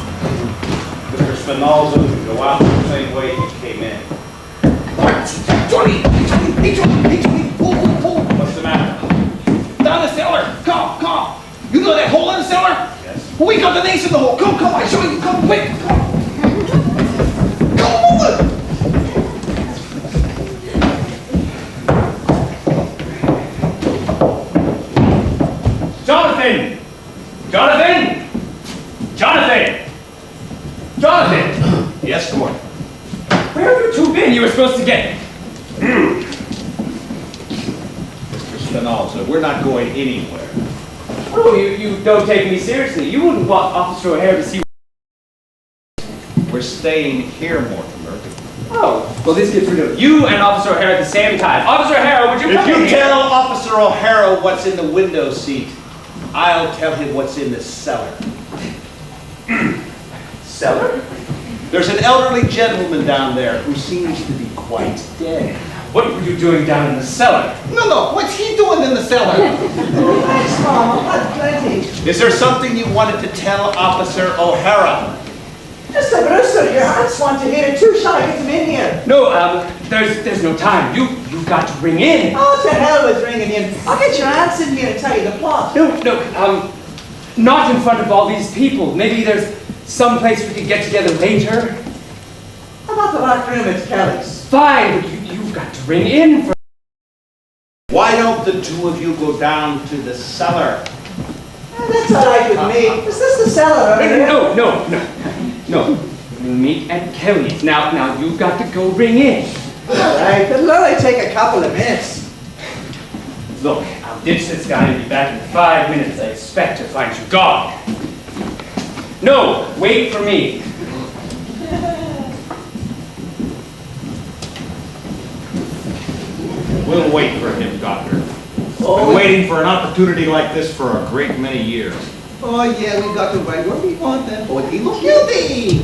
Mr. Spinalza can go out the same way he came in. Johnny! Pull. What's the matter? Down the cellar. Come. You know that hole in the cellar? Yes. We got the names in the hole. Come, I show you. Come, quick. Come, move it. Jonathan! Yes, Gordon. Where have you two been? You were supposed to get... Mr. Spinalza, we're not going anywhere. Oh, you don't take me seriously. You wouldn't want Officer O'Hara to see... We're staying here, Mortimer. Oh, well this gets rid of you and Officer O'Hara at the same time. Officer O'Hara, would you come If in you here? tell Officer O'Hara what's in the window seat, I'll tell him what's in the cellar. Cellar? There's an elderly gentleman down there who seems to be quite dead. What were you doing down in the cellar? No, what's he doing in the cellar? Thanks, Mom. I've had plenty. Is there something you wanted to tell Officer O'Hara? Mr. Brewster, your aunts want to hear it too. Shall I get them in here? No, there's no time. You've got to bring in. Oh, to hell with ringing in. I'll get your aunts in here and tell you the plot. No, not in front of all these people. Maybe there's some place we could get together later. How about the back room at Kelly's? Fine, but you've got to ring in for... Why don't the two of you go down to the cellar? That's all right with me. Is this the cellar over here? No. We'll meet at Kelly's. Now you've got to go ring in. All right, it'll only take a couple of minutes. Look, I'll ditch this guy and be back in 5 minutes. I expect to find you gone. No, wait for me. We'll wait for him, Doctor. Oh, Been waiting for an opportunity like this for a great many years. Oh, yeah, we got to right where we want them. Oh, he looks guilty.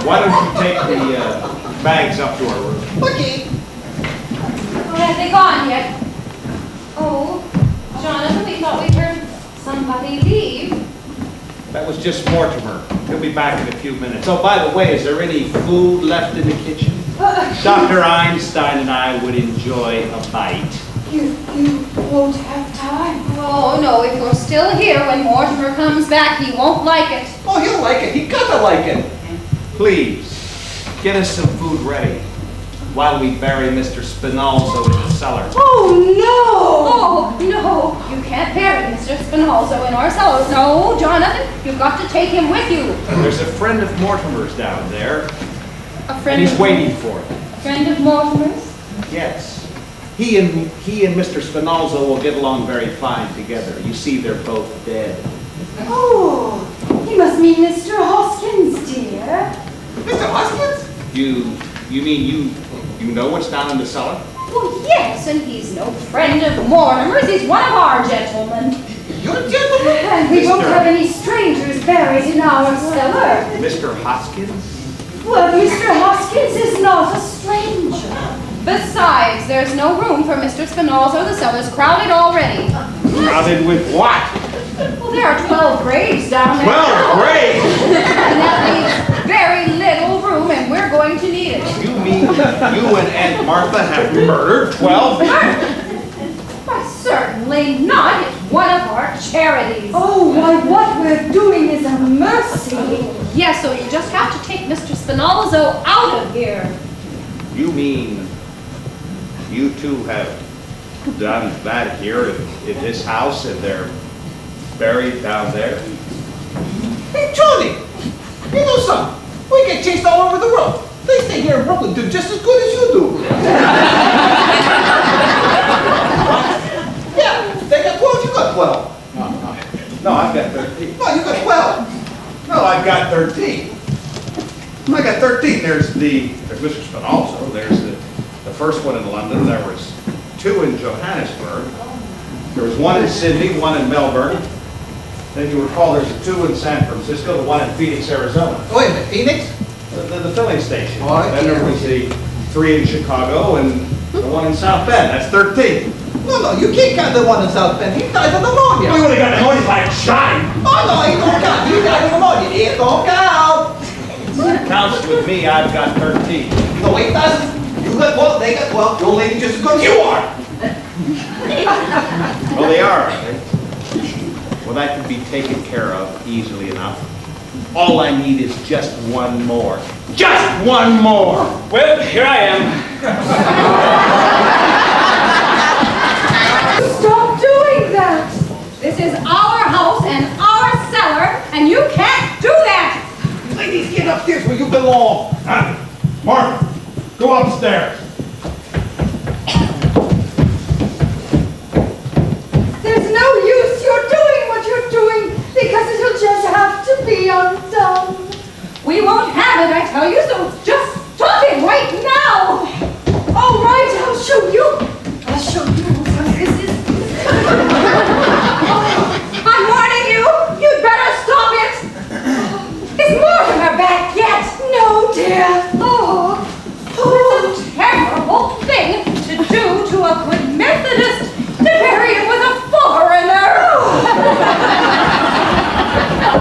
Why don't you take the bags up to our room? Okay. Oh, have they gone yet? Oh, Jonathan, we thought we heard somebody leave. That was just Mortimer. He'll be back in a few minutes. Oh, by the way, is there any food left in the kitchen? Dr. Einstein and I would enjoy a bite. You won't have time. Oh, no, if you're still here when Mortimer comes back, he won't like it. Oh, he'll like it. He got to like it. Please, get us some food ready while we bury Mr. Spinalzo in the cellar. Oh, Oh, no, you can't bury Mr. Spinalzo in our cellars. No, Jonathan, you've got to take him with you. There's a friend of Mortimer's down there, A and friend he's of, waiting for him. a friend of Mortimer's? Yes. He and Mr. Spinalzo will get along very fine together. You see, they're both dead. no. Oh, you must mean Mr. Hoskins, dear. Mr. Hoskins? You mean you know what's down in the cellar? Well, yes, and he's no friend of Mortimer's. He's one of our gentlemen. You're a gentleman? And we won't Mr. have any strangers buried in our cellar. Mr. Hoskins? Well, Mr. Hoskins is not a stranger. Besides, there's no room for Mr. Spinalzo. The cellar's crowded already. Crowded with what? Well, there are 12 graves down there. 12 graves? And that leaves very little room, and we're going to need it. You mean you and Aunt Martha have murdered 12? Why, certainly not. It's one of our charities. Oh, why, what we're doing is a mercy. Yes, so you just have to take Mr. Spinalzo out of here. You mean you two have done that here in this house and they're buried down there? Hey, Jody, you know something? We get chased all over the world. They stay here in Brooklyn, do just as good as you do. Yeah, they got 12, you got 12. No, I've got 13. No, you got 12. No, I've got 13. I got 13. There's Mr. Spinalzo. There's the first one in London. There was 2 in Johannesburg. There was 1 in Sydney, 1 in Melbourne. Then you recall there's a 2 in San Francisco, the 1 in Phoenix, Arizona. Wait a minute, Phoenix? The filling station. Oh, I Then there was the 3 in Chicago and the 1 in South Bend. That's 13. No, you can't count the one in South Bend. He died of pneumonia. We would have got pneumonia by a shine. Oh, no, he don't count. He died of pneumonia. It don't count. Counts with me, I've got 13. No, it doesn't. You got 12, they got 12. Your lady just as good as you are. Well, they are, aren't they? Well, that can be taken care of easily enough. All I need is just 1 more. Just 1 more! Well, here I am. Stop doing that. This is our house and our cellar, and you can't do that. Ladies, get upstairs where you belong. Mark, go upstairs. There's no use you're doing what you're doing because it'll just have to be undone. We won't have it, I tell you, so just stop it right now. All right, I'll show you. I'll show you. This is... I'm warning you, you'd better stop it. Is Mortimer back yet? No, dear. Oh, it's a terrible thing to do to a good Methodist, to bury him with a foreigner.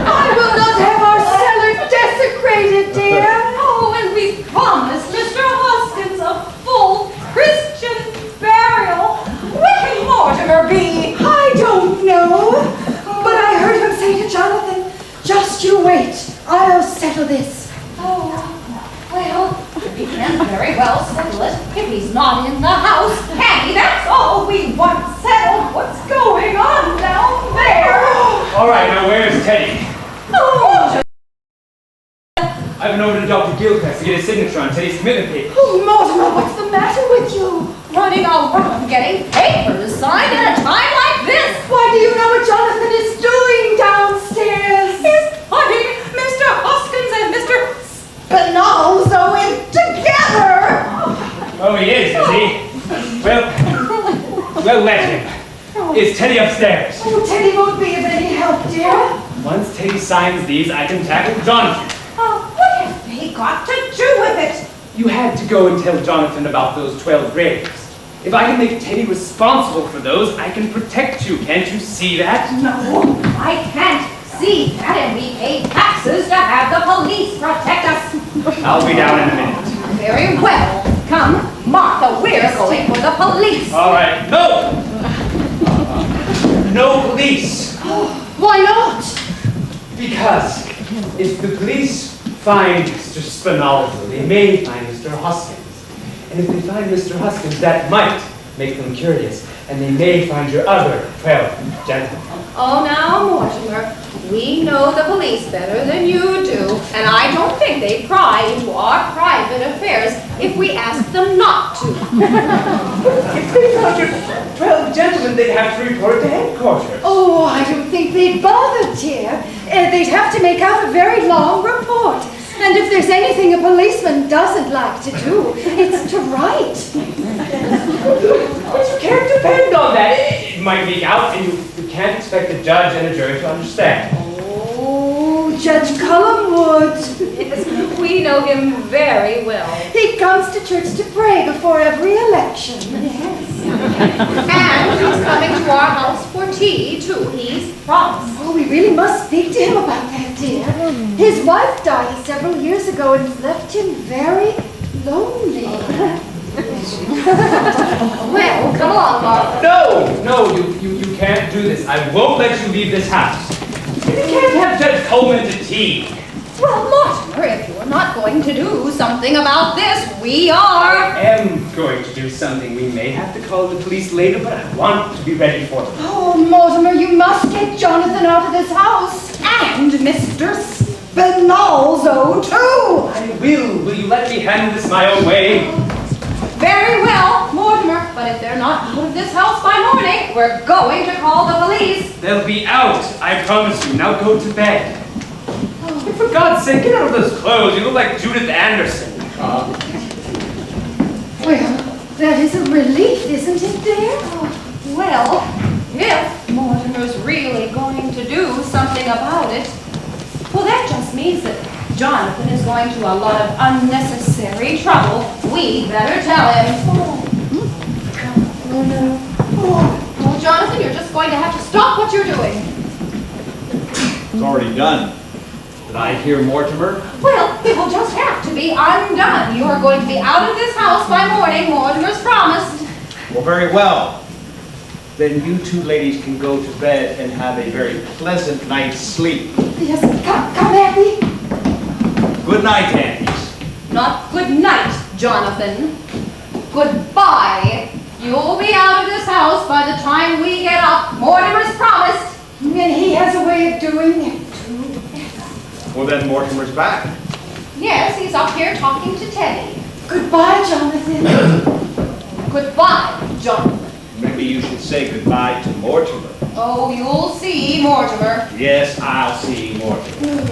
I will not have our cellar desecrated, dear. Oh, and we promised Mr. Hoskins a full Christian burial. When can Mortimer be? I don't know, but I heard him say to Jonathan, just you wait, I'll settle this. Oh, well, we can very well settle it if he's not in the house, can he? That's all we want settled. What's going on down there? All right, now where's Teddy? Oh, I've been over to Dr. Gilchrist to get his signature on Teddy's commitment papers. Oh, Mortimer, what's the matter with you? running around getting papers signed at a time like this. Why, do you know what Jonathan is doing downstairs? He's putting Mr. Hoskins and Mr. Spinalzo in together. Oh, he is he? Well, let him. Is Teddy upstairs? Oh, Teddy won't be of any help, dear. Once Teddy signs these, I can tackle Jonathan. Oh, what have they got to do with it? You had to go and tell Jonathan about those 12 graves. If I can make Teddy responsible for those, I can protect you. Can't you see that? No, I can't see that, and we pay taxes to have the police protect us. I'll be down in a minute. Very well. Come, Martha, we're going for the police. All right. No! No police. Why not? Because if the police find Mr. Spinaldo. They may find Mr. Hoskins. And if they find Mr. Hoskins, that might make them curious. And they may find your other 12 gentlemen. Oh, now, Mortimer, we know the police better than you do, and I don't think they'd pry into our private affairs if we asked them not to. If they found your 12 gentlemen, they'd have to report to headquarters. Oh, I don't think they'd bother, dear. They'd have to make out a very long report. And if there's anything a policeman doesn't like to do, it's to write. But you can't depend on that. It might leak out, and you can't expect a judge and a jury to understand. Oh, Judge Cullum would. Yes, we know him very well. He comes to church to pray before every election. Yes. And he's coming to our house for tea, too. He's promised. Oh, we really must speak to him about that, dear. His wife died several years ago and left him very lonely. Well, come along, Martha. No, you can't do this. I won't let you leave this house. You can't have Judge Coleman to tea. Well, Mortimer, if you're not going to do something about this, we are. I am going to do something. We may have to call the police later, but I want to be ready for them. Oh, Mortimer, you must get Jonathan out of this house. And Mr. Spinaldo, too. I will. Will you let me handle this my own way? Very well, Mortimer, but if they're not out of this house by morning, we're going to call the police. They'll be out, I promise you. Now go to bed. And for God's sake, get out of those clothes. You look like Judith Anderson. Well, that is a relief, isn't it, dear? Well, if Mortimer's really going to do something about it, well, that just means that Jonathan is going to a lot of unnecessary trouble. We better tell him. Oh, no. Oh, Jonathan, you're just going to have to stop what you're doing. It's already done. Did I hear Mortimer? Well, it will just have to be undone. You are going to be out of this house by morning, Mortimer's promised. Well, very well. Then you two ladies can go to bed and have a very pleasant night's sleep. Yes, come, Abby. Good night, Annies. Not good night, Jonathan. Goodbye. You'll be out of this house by the time we get up. Mortimer's promised. And he has a way of doing it, too. Well, then Mortimer's back. Yes, he's up here talking to Teddy. Goodbye, Jonathan. Goodbye, Jonathan. Maybe you should say goodbye to Mortimer. Oh, you'll see, Mortimer. Yes, I'll see Mortimer.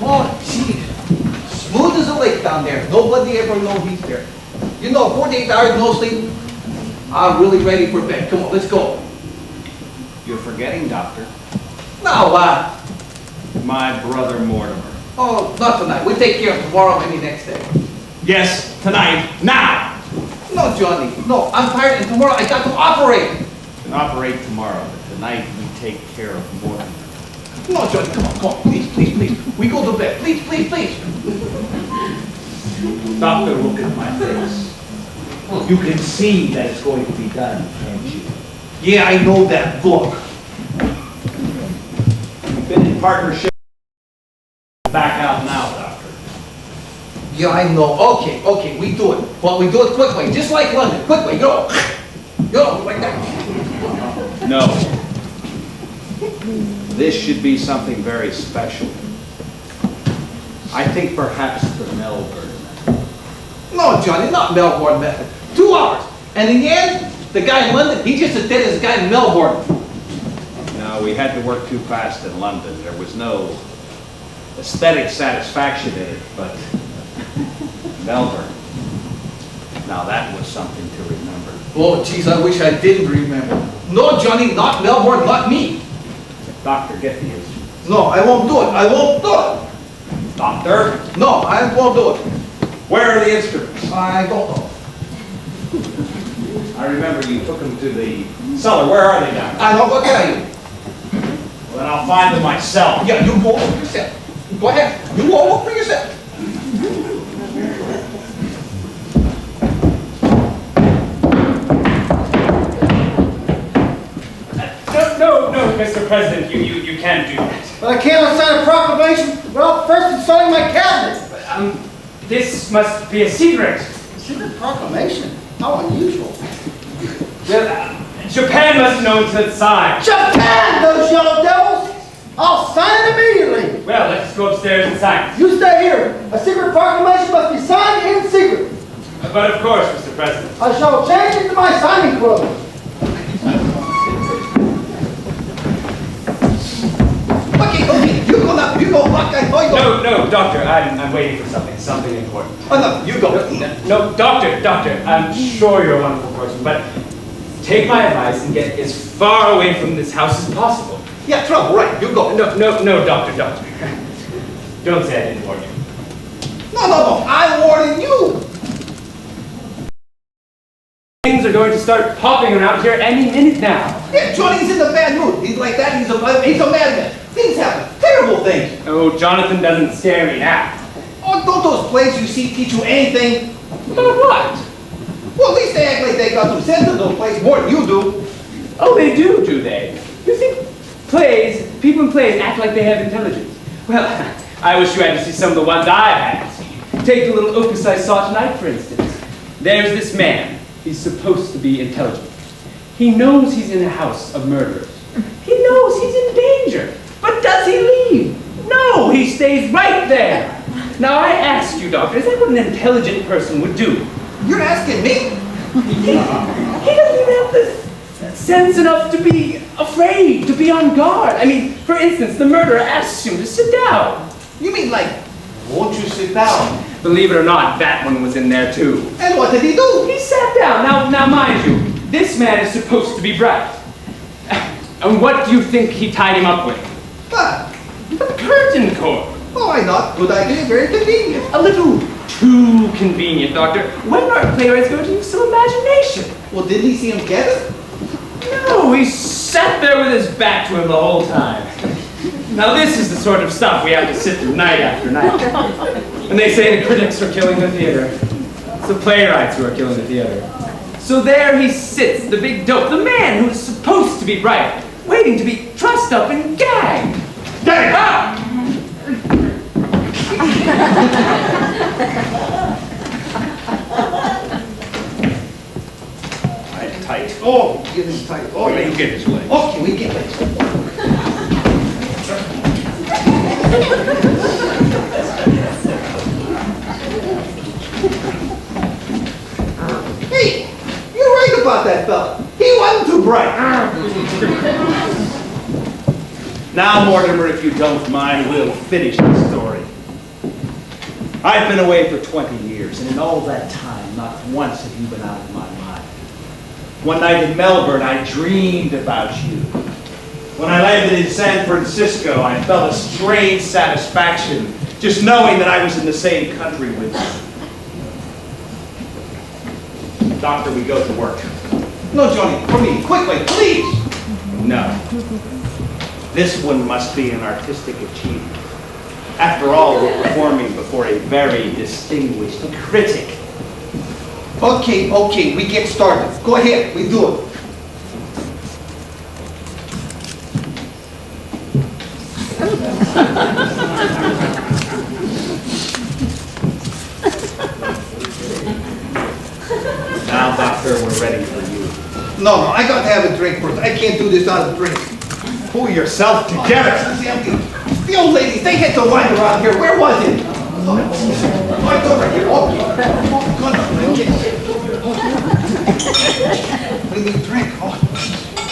Oh, gee. Smooth as a lake down there. Nobody ever know he's there. You know, 48 hours no sleep. I'm really ready for bed. Come on, let's go. You're forgetting, Doctor. Now what? My brother Mortimer. Oh, not tonight. We'll take care of tomorrow, maybe next day. Yes, tonight, now! No, Johnny. No, I'm tired and tomorrow I got to operate. You can operate tomorrow, but tonight we take care of Mortimer. No, Johnny, come on. Please, please, please. We go to bed. Please, please, please. Doctor, look at my face. You can see that it's going to be done, can't you? Yeah, I know that. Look. We've been in partnership. Back out now, Doctor. Yeah, I know. Okay, we do it. But we do it quick way, just like London. Quick way, go. Go, like that. No. This should be something very special. I think perhaps the Melbourne method. No, Johnny, not Melbourne method. 2 hours. And in the end, the guy in London, he just as dead as the guy in Melbourne. No, we had to work too fast in London. There was no aesthetic satisfaction in it, but Melbourne. Now that was something to remember. Oh, jeez, I wish I didn't remember. No, Johnny, not Melbourne, not me. Doctor, get the instruments. No, I won't do it. I won't do it. Doctor? No, I won't do it. Where are the instruments? I don't know. I remember you took them to the cellar. Where are they now? I don't go tell you. Well, then I'll find them myself. Yeah, you go over yourself. Go ahead. You go over yourself. No, Mr. President, you can't do that. But I can't sign a proclamation This must be a secret. A secret proclamation? How unusual. Well, Japan must know until it's signed. Japan, those yellow devils! I'll sign it immediately! Well, let's go upstairs and sign it. You stay here. A secret proclamation must be signed in secret. But of course, Mr. President. I shall change it to my signing club. Okay, you go now, you go back, I go. No, doctor, I'm waiting for something important. Oh, no, you go. No, doctor, I'm sure you're a wonderful person, but take my advice and get as far away from this house as possible. Yeah, trouble, right, you go. No, doctor. Don't say I didn't warn you. No, I'm warning you. Things are going to start popping around here any minute now. Yeah, Johnny's in a bad mood. He's like that, he's a madman. Things happen, terrible things. Oh, Jonathan doesn't scare me now. Oh, don't those plays you see teach you anything? About what? Well, at least they act like they got some sense in those plays more than you do. Oh, they do they? You think people in plays act like they have intelligence? Well, I wish you had to see some of the ones I've had to see. Take the little opus I saw tonight, for instance. There's this man. He's supposed to be intelligent. He knows he's in a house of murderers. He knows he's in danger. But does he leave? No, he stays right there. Now I ask you, doctor, is that what an intelligent person would do? You're asking me? He doesn't even have this sense enough to be afraid, to be on guard. I mean, for instance, the murderer asks him to sit down. You mean like, won't you sit down? Believe it or not, that one was in there too. And what did he do? He sat down. Now mind you, this man is supposed to be bright. And what do you think he tied him up with? What? A curtain cord. Oh, why not? Good idea, very convenient. A little too convenient, doctor. When are playwrights going to use some imagination? Well, didn't he see him get it? No, he sat there with his back to him the whole time. Now this is the sort of stuff we have to sit through night after night. And they say the critics are killing the theater. It's the playwrights who are killing the theater. So there he sits, the big dope, the man who is supposed to be bright, waiting to be trussed up and gagged. Gagged! Ah! Tight. Oh, get his tight. Oh, You get his way. okay, we get it. Hey, you're right about that fella. He wasn't too bright. Now, Mortimer, if you don't mind, we'll finish the story. I've been away for 20 years, and in all that time, not once have you been out of my mind. One night in Melbourne, I dreamed about you. When I landed in San Francisco, I felt a strange satisfaction just knowing that I was in the same country with you. Doctor, we go to work. No, Johnny, for me, quickly, please. No. This one must be an artistic achievement. After all, we're performing before a very distinguished critic. Okay, we get started. Go ahead, we do it. Now, Doctor, we're ready for you. No, I got to have a drink first. I can't do this without a drink. Pull yourself together. The old ladies, they had to wine around here. Where was it? Oh, it's over here. Okay. We need a drink. Oh,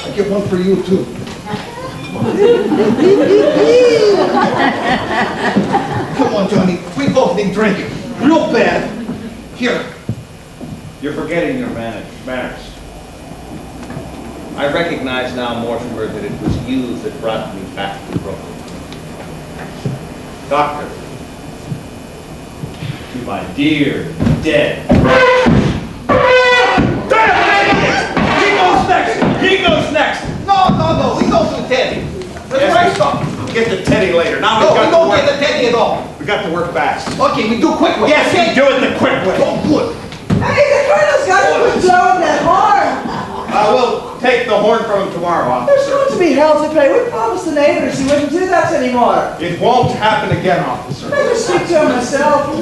I get one for you, too. Come on, Johnny. We both need drink. Real bad. Here. You're forgetting your manners. I recognize now, Mortimer, that it was you that brought me back to Brooklyn. Doctor, to my dear dead. He goes next! No, we go to Teddy. That's right, stop. We'll get to Teddy later. Now No, we we've got don't to get work. the Teddy at all. We got to work fast. Okay, we do quick way. Yes, okay? we do it the quick way. Oh, good. Hey, the colonel's got you throwing that horn. Well, take the horn from him tomorrow, There's officer. going to be hell to pay. We promised the neighbors he wouldn't do that anymore. It won't happen again, officer. I just speak to him myself.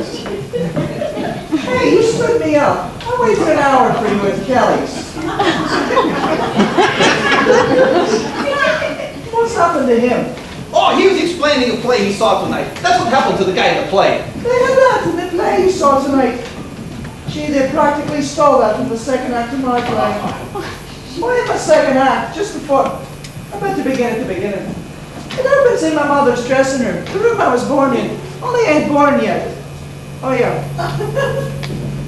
Hey, you stood me up. I waited an hour for you at Kelly's. What's happened to him? Oh, he was explaining a play he saw tonight. That's what happened to the guy in the play. They had that in the play you saw tonight. Gee, they practically stole that from the second act of my play. Why in the second act? Just before. I meant to begin at the beginning. It opens in my mother's dressing room, the room I was born in. Only I ain't born yet. Oh, yeah.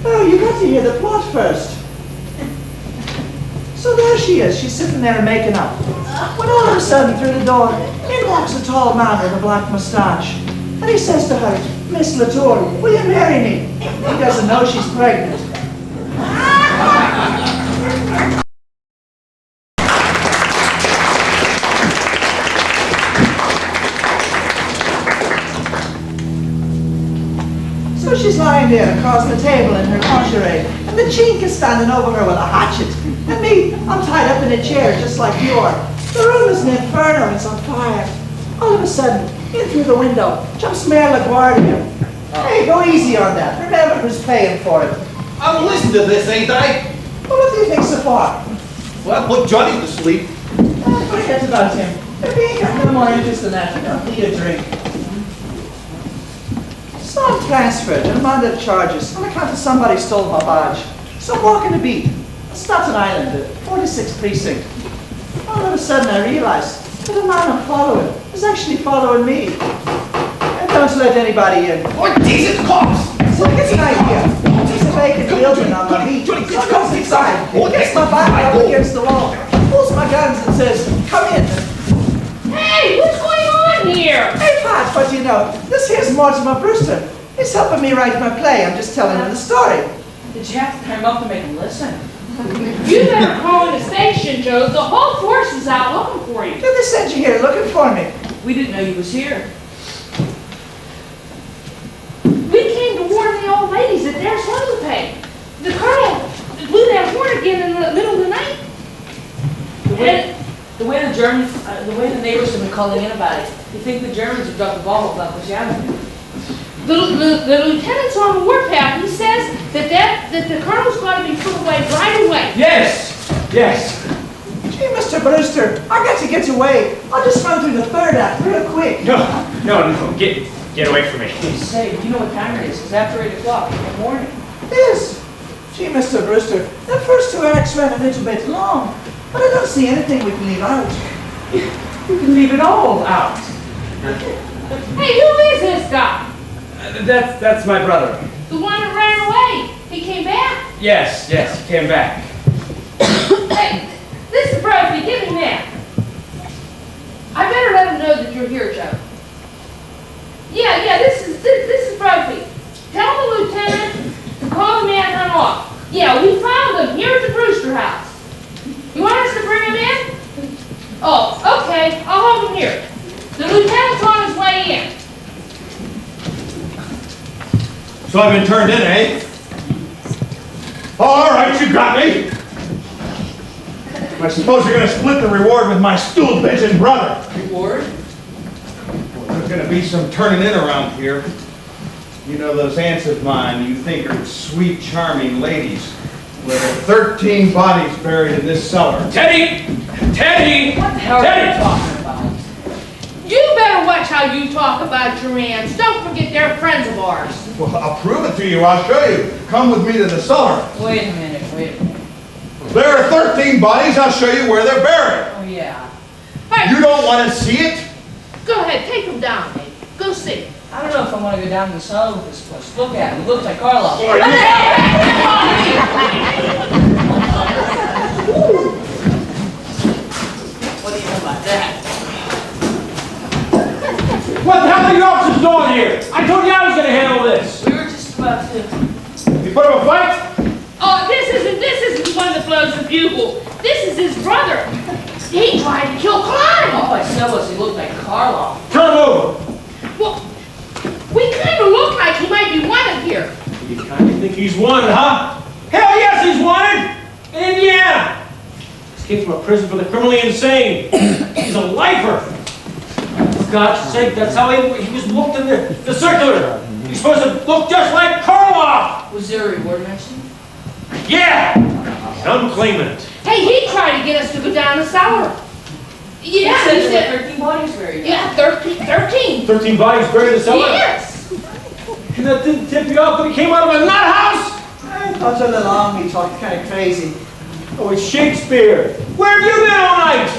Oh, you got to hear the plot first. So there she is. She's sitting there making up. When all of a sudden, through the door, in walks a tall man with a black mustache. And he says to her, "Miss Latour, will you marry me?" He doesn't know she's pregnant. So she's lying there across the table in her lingerie, and the chink is standing over her with a hatchet. And me, I'm tied up in a chair just like you are. The room is an inferno, it's on fire. All of a sudden, in through the window, jumps Mayor LaGuardia. Hey, go easy on that. Remember who's paying for it. I'm listening to this, ain't I? Well, what do you think so far? Well, put Johnny to sleep. Forget about him. If he ain't got no more interest in that, you don't need a drink. So I'm transferred and I'm under charges on account of somebody stole my badge. So I'm walking the beat. Staten Island, the 46th precinct. All of a sudden I realized that the man I'm following is actually following me. And don't let anybody in. Oh, Jesus, cops! So it gets an idea. There's a vacant building on my beat. So I goes inside, gets my back up against the wall, pulls my guns and says, "Come in." Hey, what's going on here? Hey, Pat, what do you know? This here's Mortimer Brewster. He's helping me write my play. I'm just telling him the story. Did you have to climb up to make him listen? You better call in the station, Joe. The whole force is out looking for you. Did they send you here looking for me? We didn't know you was here. We came to warn the old ladies that there's hell to pay. The colonel blew that horn again in the middle of the night. The way the neighbors have been calling in about it, you think the Germans have dropped the ball about Christianity? The lieutenant's on the warpath. He says that the colonel's got to be put away right away. Yes, yes. Gee, Mr. Brewster, I got to get away. I'll just run through the third act real quick. No, get away from me. Say, you know what time it is? It's after 8 o'clock in the morning. Yes. Gee, Mr. Brewster, the first two acts ran a little bit long, but I don't see anything we can leave out. You can leave it all out. Hey, who is this guy? That's my brother. The one that ran away. He came back. Yes, he came back. Hey, this is Brophy. Give him that. I better let him know that you're here, Joe. Yeah, this is Brophy. Tell the lieutenant to call the manhunt off. Yeah, we found him here at the Brewster house. You want us to bring him in? Oh, okay. I'll hold him here. The lieutenant's on his way in. So I've been turned in, eh? All right, you got me. I suppose you're going to split the reward with my stool pigeon brother. Reward? Well, there's going to be some turning in around here. You know those aunts of mine you think are sweet, charming ladies. Well, there are 13 bodies buried in this cellar. Teddy! What the hell are you talking about? You better watch how you talk about your aunts. Don't forget they're friends of ours. Well, I'll prove it to you. I'll show you. Come with me to the cellar. Wait a minute. There are 13 bodies. I'll show you where they're buried. Oh, yeah. Hey, You don't want to see it? go ahead, take them down, baby. Go see. I don't know if I want to go down to the cellar with this place. Look at him. He looks like Carlos. What do you know about that? What the hell are you officers doing here? I told you I was going to handle this. We were just about to... You put up a fight? Oh, this isn't the one that blows the bugle. This is his brother. He tried to kill Klein. All I said was he looked like Carlos. Turn him over. Well, we kind of look like he might be wanted here. You kind of think he's wanted, huh? Hell yes, he's wanted! In Indiana! Escaped from a prison for the criminally insane. He's a lifer. For God's sake, that's how he was booked in the circular. He's supposed to look just like Karloff. Was there a reward mentioned? Yeah! I'm claiming it. Hey, he tried to get us to go down the cellar. Yeah, He he said said, there were 13 bodies buried. yeah, 13. 13 bodies buried in the cellar? Yes. And that didn't tip you off when he came out of a nut house? I thought all along he talked kind of crazy. Oh, it's Shakespeare. Where have you been all night?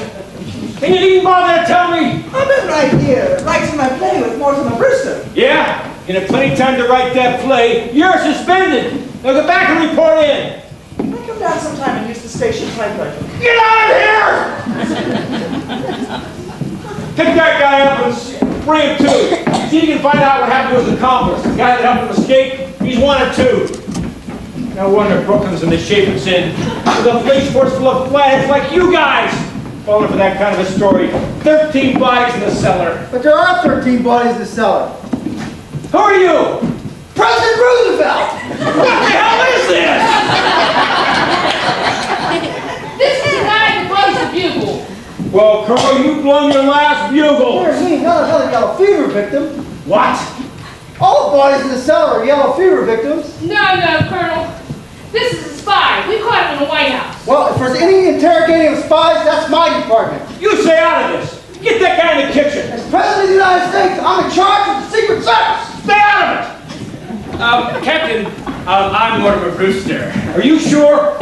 And you didn't bother to tell me? I've been right here, writing my play with Mortimer Brewster. Yeah, you had plenty of time to write that play. You're suspended. Now go back and report in. I come down sometime and use the station typewriter. Get out of here! Pick that guy up and bring him to. See if you can find out what happened to his accomplice. The guy that helped him escape, he's wanted too. No wonder Brooklyn's in the shape it's in. With a police force full of flatheads like you guys. Falling for that kind of a story. 13 bodies in the cellar. But there are 13 bodies in the cellar. Who are you? President Roosevelt! What the hell is this? This is the guy that blows the bugle. Well, Colonel, you've blown your last bugle. Here's me, not another yellow fever victim. What? All the bodies in the cellar are yellow fever victims. No, Colonel. This is a spy. We caught him in the White House. Well, if there's any interrogating of spies, that's my department. You stay out of this. Get that guy in the kitchen. As President of the United States, I'm in charge of the Secret Service. Stay out of it. Captain, I'm Mortimer Brewster. Are you sure?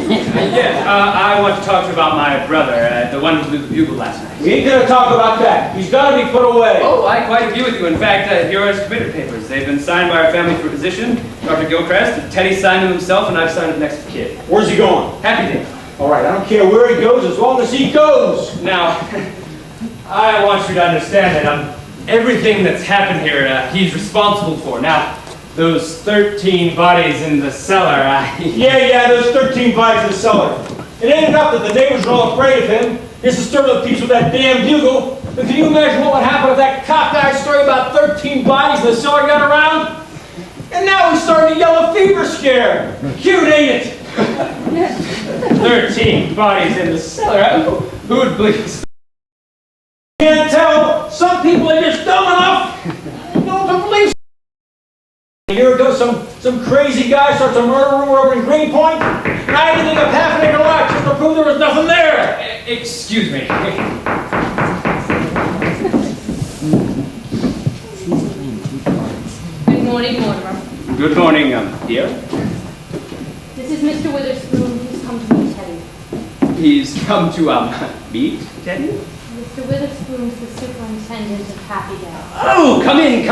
Yes, I want to talk to you about my brother, the one who blew the bugle last night. We ain't gonna talk about that. He's gotta be put away. Oh, I quite agree with you. In fact, here are his committed papers. They've been signed by our family for position. Dr. Gilchrist, Teddy signed them himself, and I've signed it next to the kid. Where's he going? Happy Day. All right, I don't care where he goes as long as he goes. Now, I want you to understand that everything that's happened here, he's responsible for. Now, those 13 bodies in the cellar, Yeah, those 13 bodies in the cellar. It ended up that the neighbors were all afraid of him. He's disturbed the peace with that damn bugle. But can you imagine what would happen if that cop guy's story about 13 bodies in the cellar got around? And now he's starting a yellow fever scare. Cute, ain't it? 13 bodies in the cellar. Who would believe? Can't tell. Some people are just dumb enough not to believe. A year ago, some crazy guy starts a murder rumor over in Greenpoint, and I had to dig up half an acre lot just to prove there was nothing there. Excuse me. Good morning, Mortimer. Good morning, dear. This is Mr. Witherspoon. He's come to meet Teddy. He's come to, meet Teddy? Mr. Witherspoon's the superintendent of Happy Day. Oh, come in.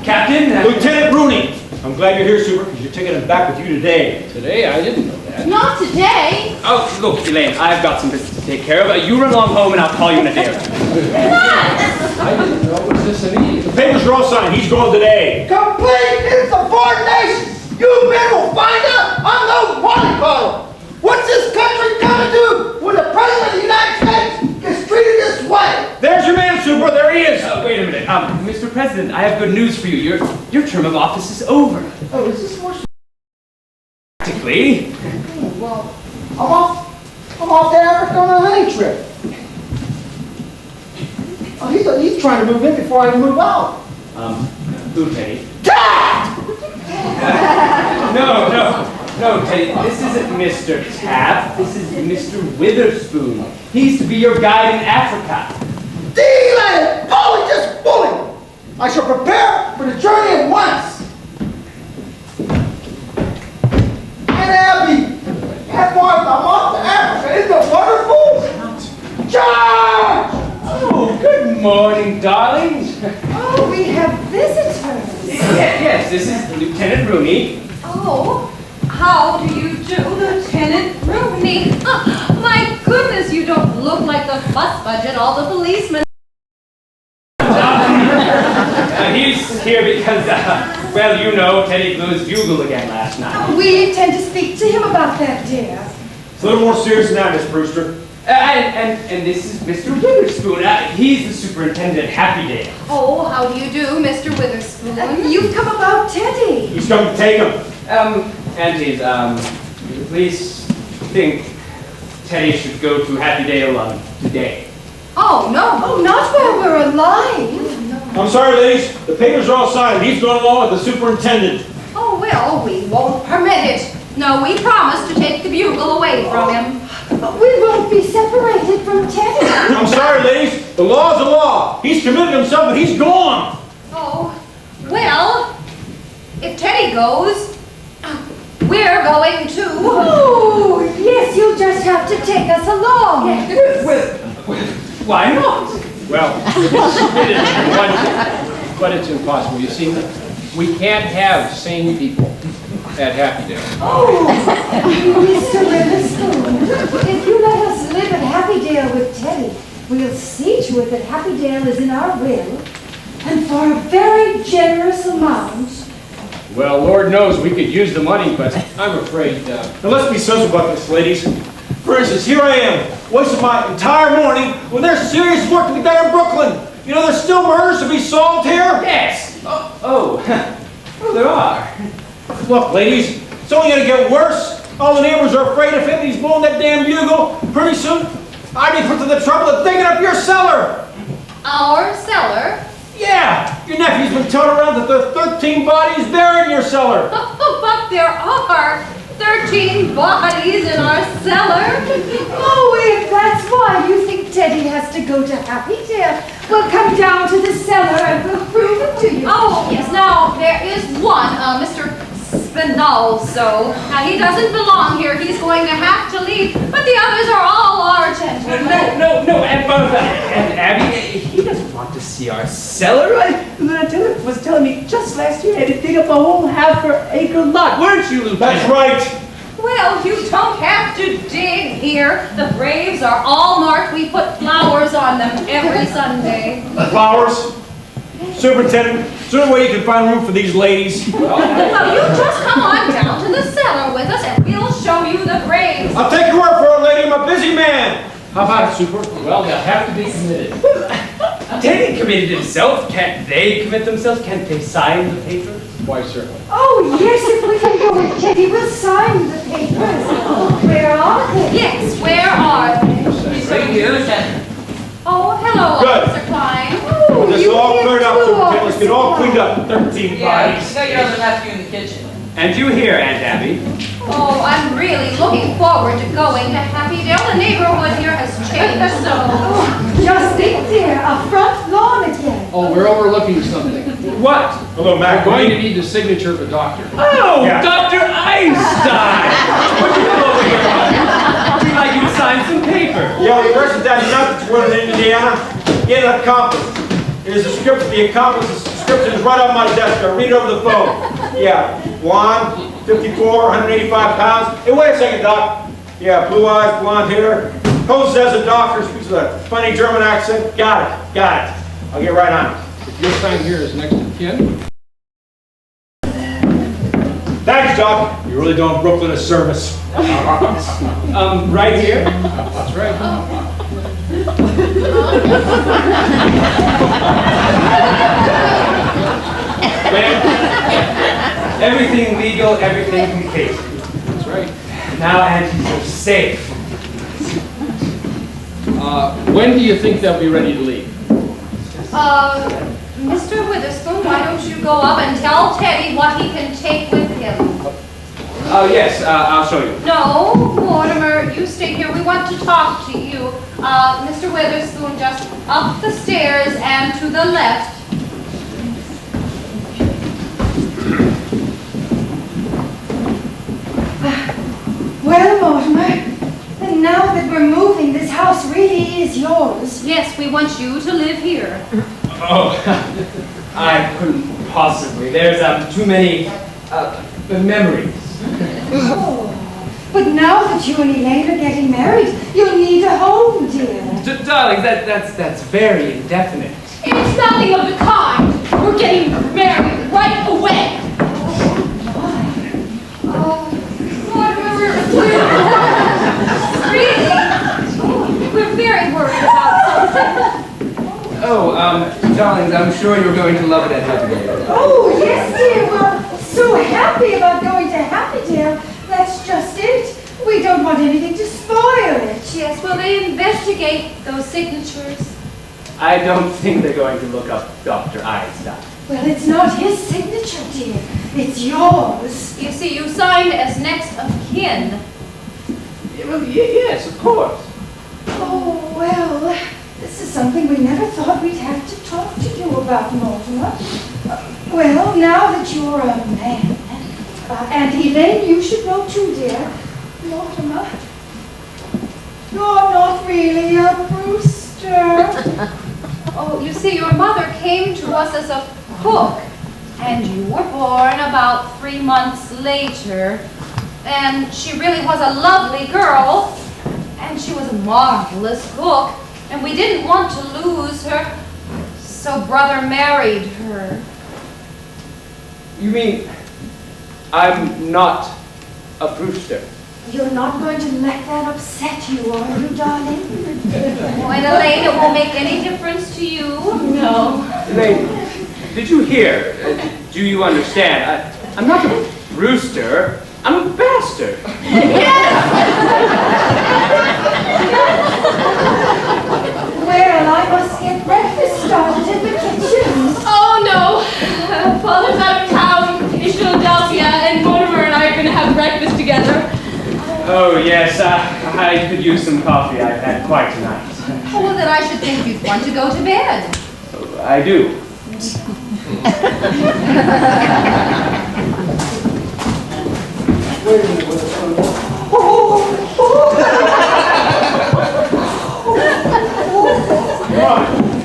Captain. Lieutenant Rooney. I'm glad you're here, Super, because you're taking him back with you today. Today? I didn't know that. Not today. Oh, look, Elaine, I've got some business to take care of. You run along home and I'll call you in a day or two. I didn't know. Was this an idiot? The papers are all signed. He's going today. Complete insubordination! You men will find out I'm no mollycoddle! What's this country gonna do when the President of the United States is treated this way? There's your man, Super. There he is. Wait a minute. Mr. President, I have good news for you. Your term of office is over. Oh, is this more... Practically. Well, I'm off to Africa on a honey trip. Oh, he's trying to move in before I move out. Who, Teddy? Dad! No, Teddy. This isn't Mr. Taft. This is Mr. Witherspoon. He's to be your guide in Africa. Elaine! Bully, just bully! I shall prepare for the journey at once. And Abby, and Martha, I'm off to Africa. Isn't it wonderful? Charge! Oh, good morning, darlings. Oh, we have visitors. Yes, this is Lieutenant Rooney. Oh, how do you do, Lieutenant Rooney? My goodness, you don't look like the bus budget all the policemen. He's here because, well, you know, Teddy blew his bugle again last night. We intend to speak to him about that, dear. It's a little more serious than that, Miss Brewster. And this is Mr. Witherspoon. He's the superintendent at Happy Day. Oh, how do you do, Mr. Witherspoon? You've come about Teddy. He's coming to take him. Aunties, the police think Teddy should go to Happy Dale today. Oh, no. Oh, not while we're alive. I'm sorry, ladies. The papers are all signed. He's going along with the superintendent. Oh, well, we won't permit it. No, we promised to take the bugle away from him. We won't be separated from Teddy. I'm sorry, ladies. The law's the law. He's committed himself, but he's gone. Oh, well, if Teddy goes, we're going too. Oh, yes, you'll just have to take us along. Why not? Well, it's committed, but it's impossible. You see, we can't have sane people at Happy Dale. Oh, Mr. Witherspoon, if you let us live at Happy Dale with Teddy, we'll see to it that Happy Dale is in our will, and for a very generous amount. Well, Lord knows we could use the money, but I'm afraid... Now let's be sensible about this, ladies. For instance, here I am, wasting my entire morning when there's serious work to be done in Brooklyn. You know, there's still murders to be solved here. Yes. Oh, there are. Look, ladies, it's only going to get worse. All the neighbors are afraid if anybody's blowing that damn bugle. Pretty soon, I'd be put to the trouble of digging up your cellar. Our cellar? Yeah, your nephew's been telling around that there are 13 bodies buried in your cellar. But there are 13 bodies in our cellar. Oh, if that's why you think Teddy has to go to Happy Dale, we'll come down to the cellar and we'll prove it to you. Oh, yes, now, there is one, Mr. Spinalzo. Now, he doesn't belong here. He's going to have to leave, but the others are all our gentlemen. No, Aunt Martha, Aunt Abby, he doesn't want to see our cellar. Lieutenant was telling me just last year he had to dig up a whole half-acre lot, weren't you, Lieutenant? That's right. Well, you don't have to dig here. The graves are all marked. We put flowers on them every Sunday. Flowers? Superintendent, is there any way you can find room for these ladies? Well, you just come on down to the cellar with us and we'll show you the graves. I'll take your word for it, lady. I'm a busy man. How about it, Super? Well, they'll have to be committed. Teddy committed himself. Can't they commit themselves? Can't they sign the papers? Why, certainly. Oh, yes, if we can go with Teddy, we'll sign the papers. Where are they? Yes, where are they? He's right here, Lieutenant. Oh, hello, Good. Officer Klein. Oh, This is you all here cleared up, too, Superintendent. Let's get it all Officer cleaned up. 13 Yeah, bodies. you got your other nephew in the kitchen. And you here, Aunt Abby? Oh, I'm really looking forward to going to Happy Dale. The neighborhood here has changed so. Oh, just think there, a front lawn again. Oh, we're overlooking something. What? Hello, Mac. We're going to need the signature of a doctor. Oh, Yeah. Dr. Einstein! What you do over here? We'd like you to sign some paper. Yeah, the person that nut that's running in Indiana, he had an accomplice. Here's the script, the accomplice, the description is right on my desk. I'll read it over the phone. Yeah, blonde, 54, 185 pounds. Hey, wait a second, Doc. Yeah, blue eyes, blonde hair. Poses as a doctor, speaks with a funny German accent. Got it. I'll get right on it. Your sign here is next to Ken. Thanks, Doc. You're really doing Brooklyn a service. Right here? That's right. Well, everything legal, everything complete. That's right. Now aunties are safe. When do you think they'll be ready to leave? Mr. Witherspoon, why don't you go up and tell Teddy what he can take with him? Oh, yes, I'll show you. No, Mortimer, you stay here. We want to talk to you. Mr. Witherspoon, just up the stairs and to the left. Well, Mortimer, and now that we're moving, this house really is yours. Yes, we want you to live here. Oh, I couldn't possibly. There's too many memories. Oh, but now that you and Elaine are getting married, you'll need a home, dear. Darling, that's very indefinite. It's nothing of the kind. We're getting married right away. We're very worried about something. Oh, darlings, I'm sure you're going to love it at Happy Dale. Oh, yes, dear. We're so happy about going to Happy Dale. That's just it. We don't want anything to spoil it. investigate those signatures? I don't think they're going to look up Dr. Einstein. Well, it's not his signature, dear. It's yours. You see, you signed as next of kin. Well, yes, of course. Oh, well, this is something we never thought we'd have to talk to you about, Mortimer. Well, now that you're a man, and Elaine, you should know too, dear. Mortimer, you're not really a Brewster. Oh, you see, your mother came to us as a cook, and you were born about 3 months later. And she really was a lovely girl, and she was a marvelous cook, and we didn't want to lose her, so Brother married her. You mean I'm not a Brewster? You're not going to let that upset you, are you, darling? Oh, and Elaine, it won't make any difference to you. No. Elaine, did you hear? Do you understand? I'm not a Brewster. I'm a bastard. Well, I must get breakfast started in the kitchen. Oh, no. Father's out of town in Philadelphia, and Mortimer and I are going to have breakfast together. Oh, yes, I could use some coffee. I've had quite a night. Oh, well, then I should think you'd want to go to bed. I do. Wait a minute, what's going on? Come on.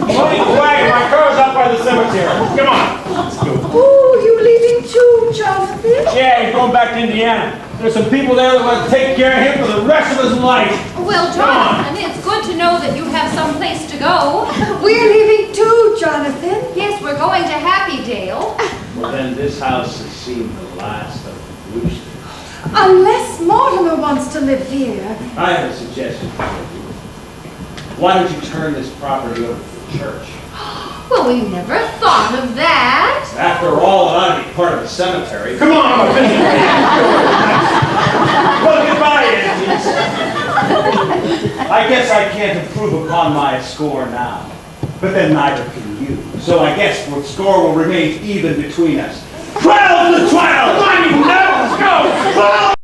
Loading the wagon. My car's out by the cemetery. Come on. Let's go. Oh, you leaving too, Jonathan? Yeah, he's going back to Indiana. There's some people there that want to take care of him for the rest of his life. Well, Jonathan, it's good to know that you have some place to go. We're leaving too, Jonathan. Yes, we're going to Happy Dale. Well, then this house has seen the last of the Brewsters. Unless Mortimer wants to live here. I have a suggestion for you. Why don't you turn this property over to the church? Well, we never thought of that. After all, it ought to be part of the cemetery. Come on, I'm a busy man. Well, goodbye, aunties. I guess I can't improve upon my score now. But then neither can you. So I guess the score will remain even between us. 12 to 12! Come on, you nuts! Let's go! 12!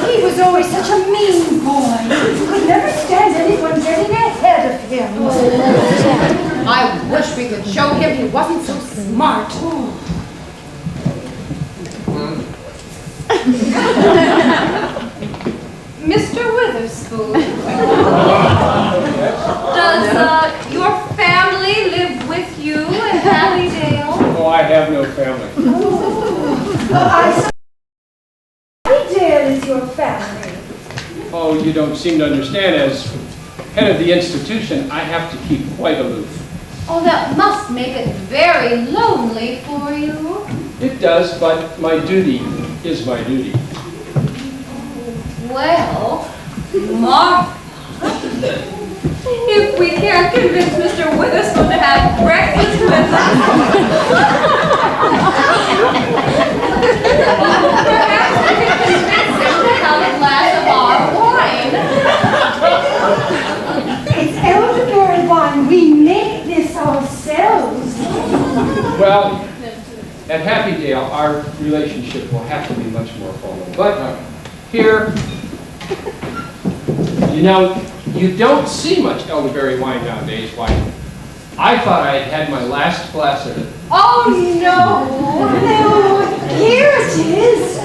He was always such a mean boy. Could never stand anyone getting ahead of him. I wish we could show him he wasn't so smart. Mr. Witherspoon, does your family live with you in Hallidale? Oh, I have no family. Hallidale is your family. Oh, you don't seem to understand. As head of the institution, I have to keep quite aloof. Oh, that must make it very lonely for you. It does, but my duty is my duty. Well, Mark, if we can't convince Mr. Witherspoon to have breakfast with us, perhaps we can convince him to have a glass of our wine. It's elderberry wine. We make this ourselves. Well, at Happy Dale, our relationship will have to be much more formal. But here, you know, you don't see much elderberry wine nowadays. Why? I thought I had had my last glass of it. Oh, no. No. Here it is.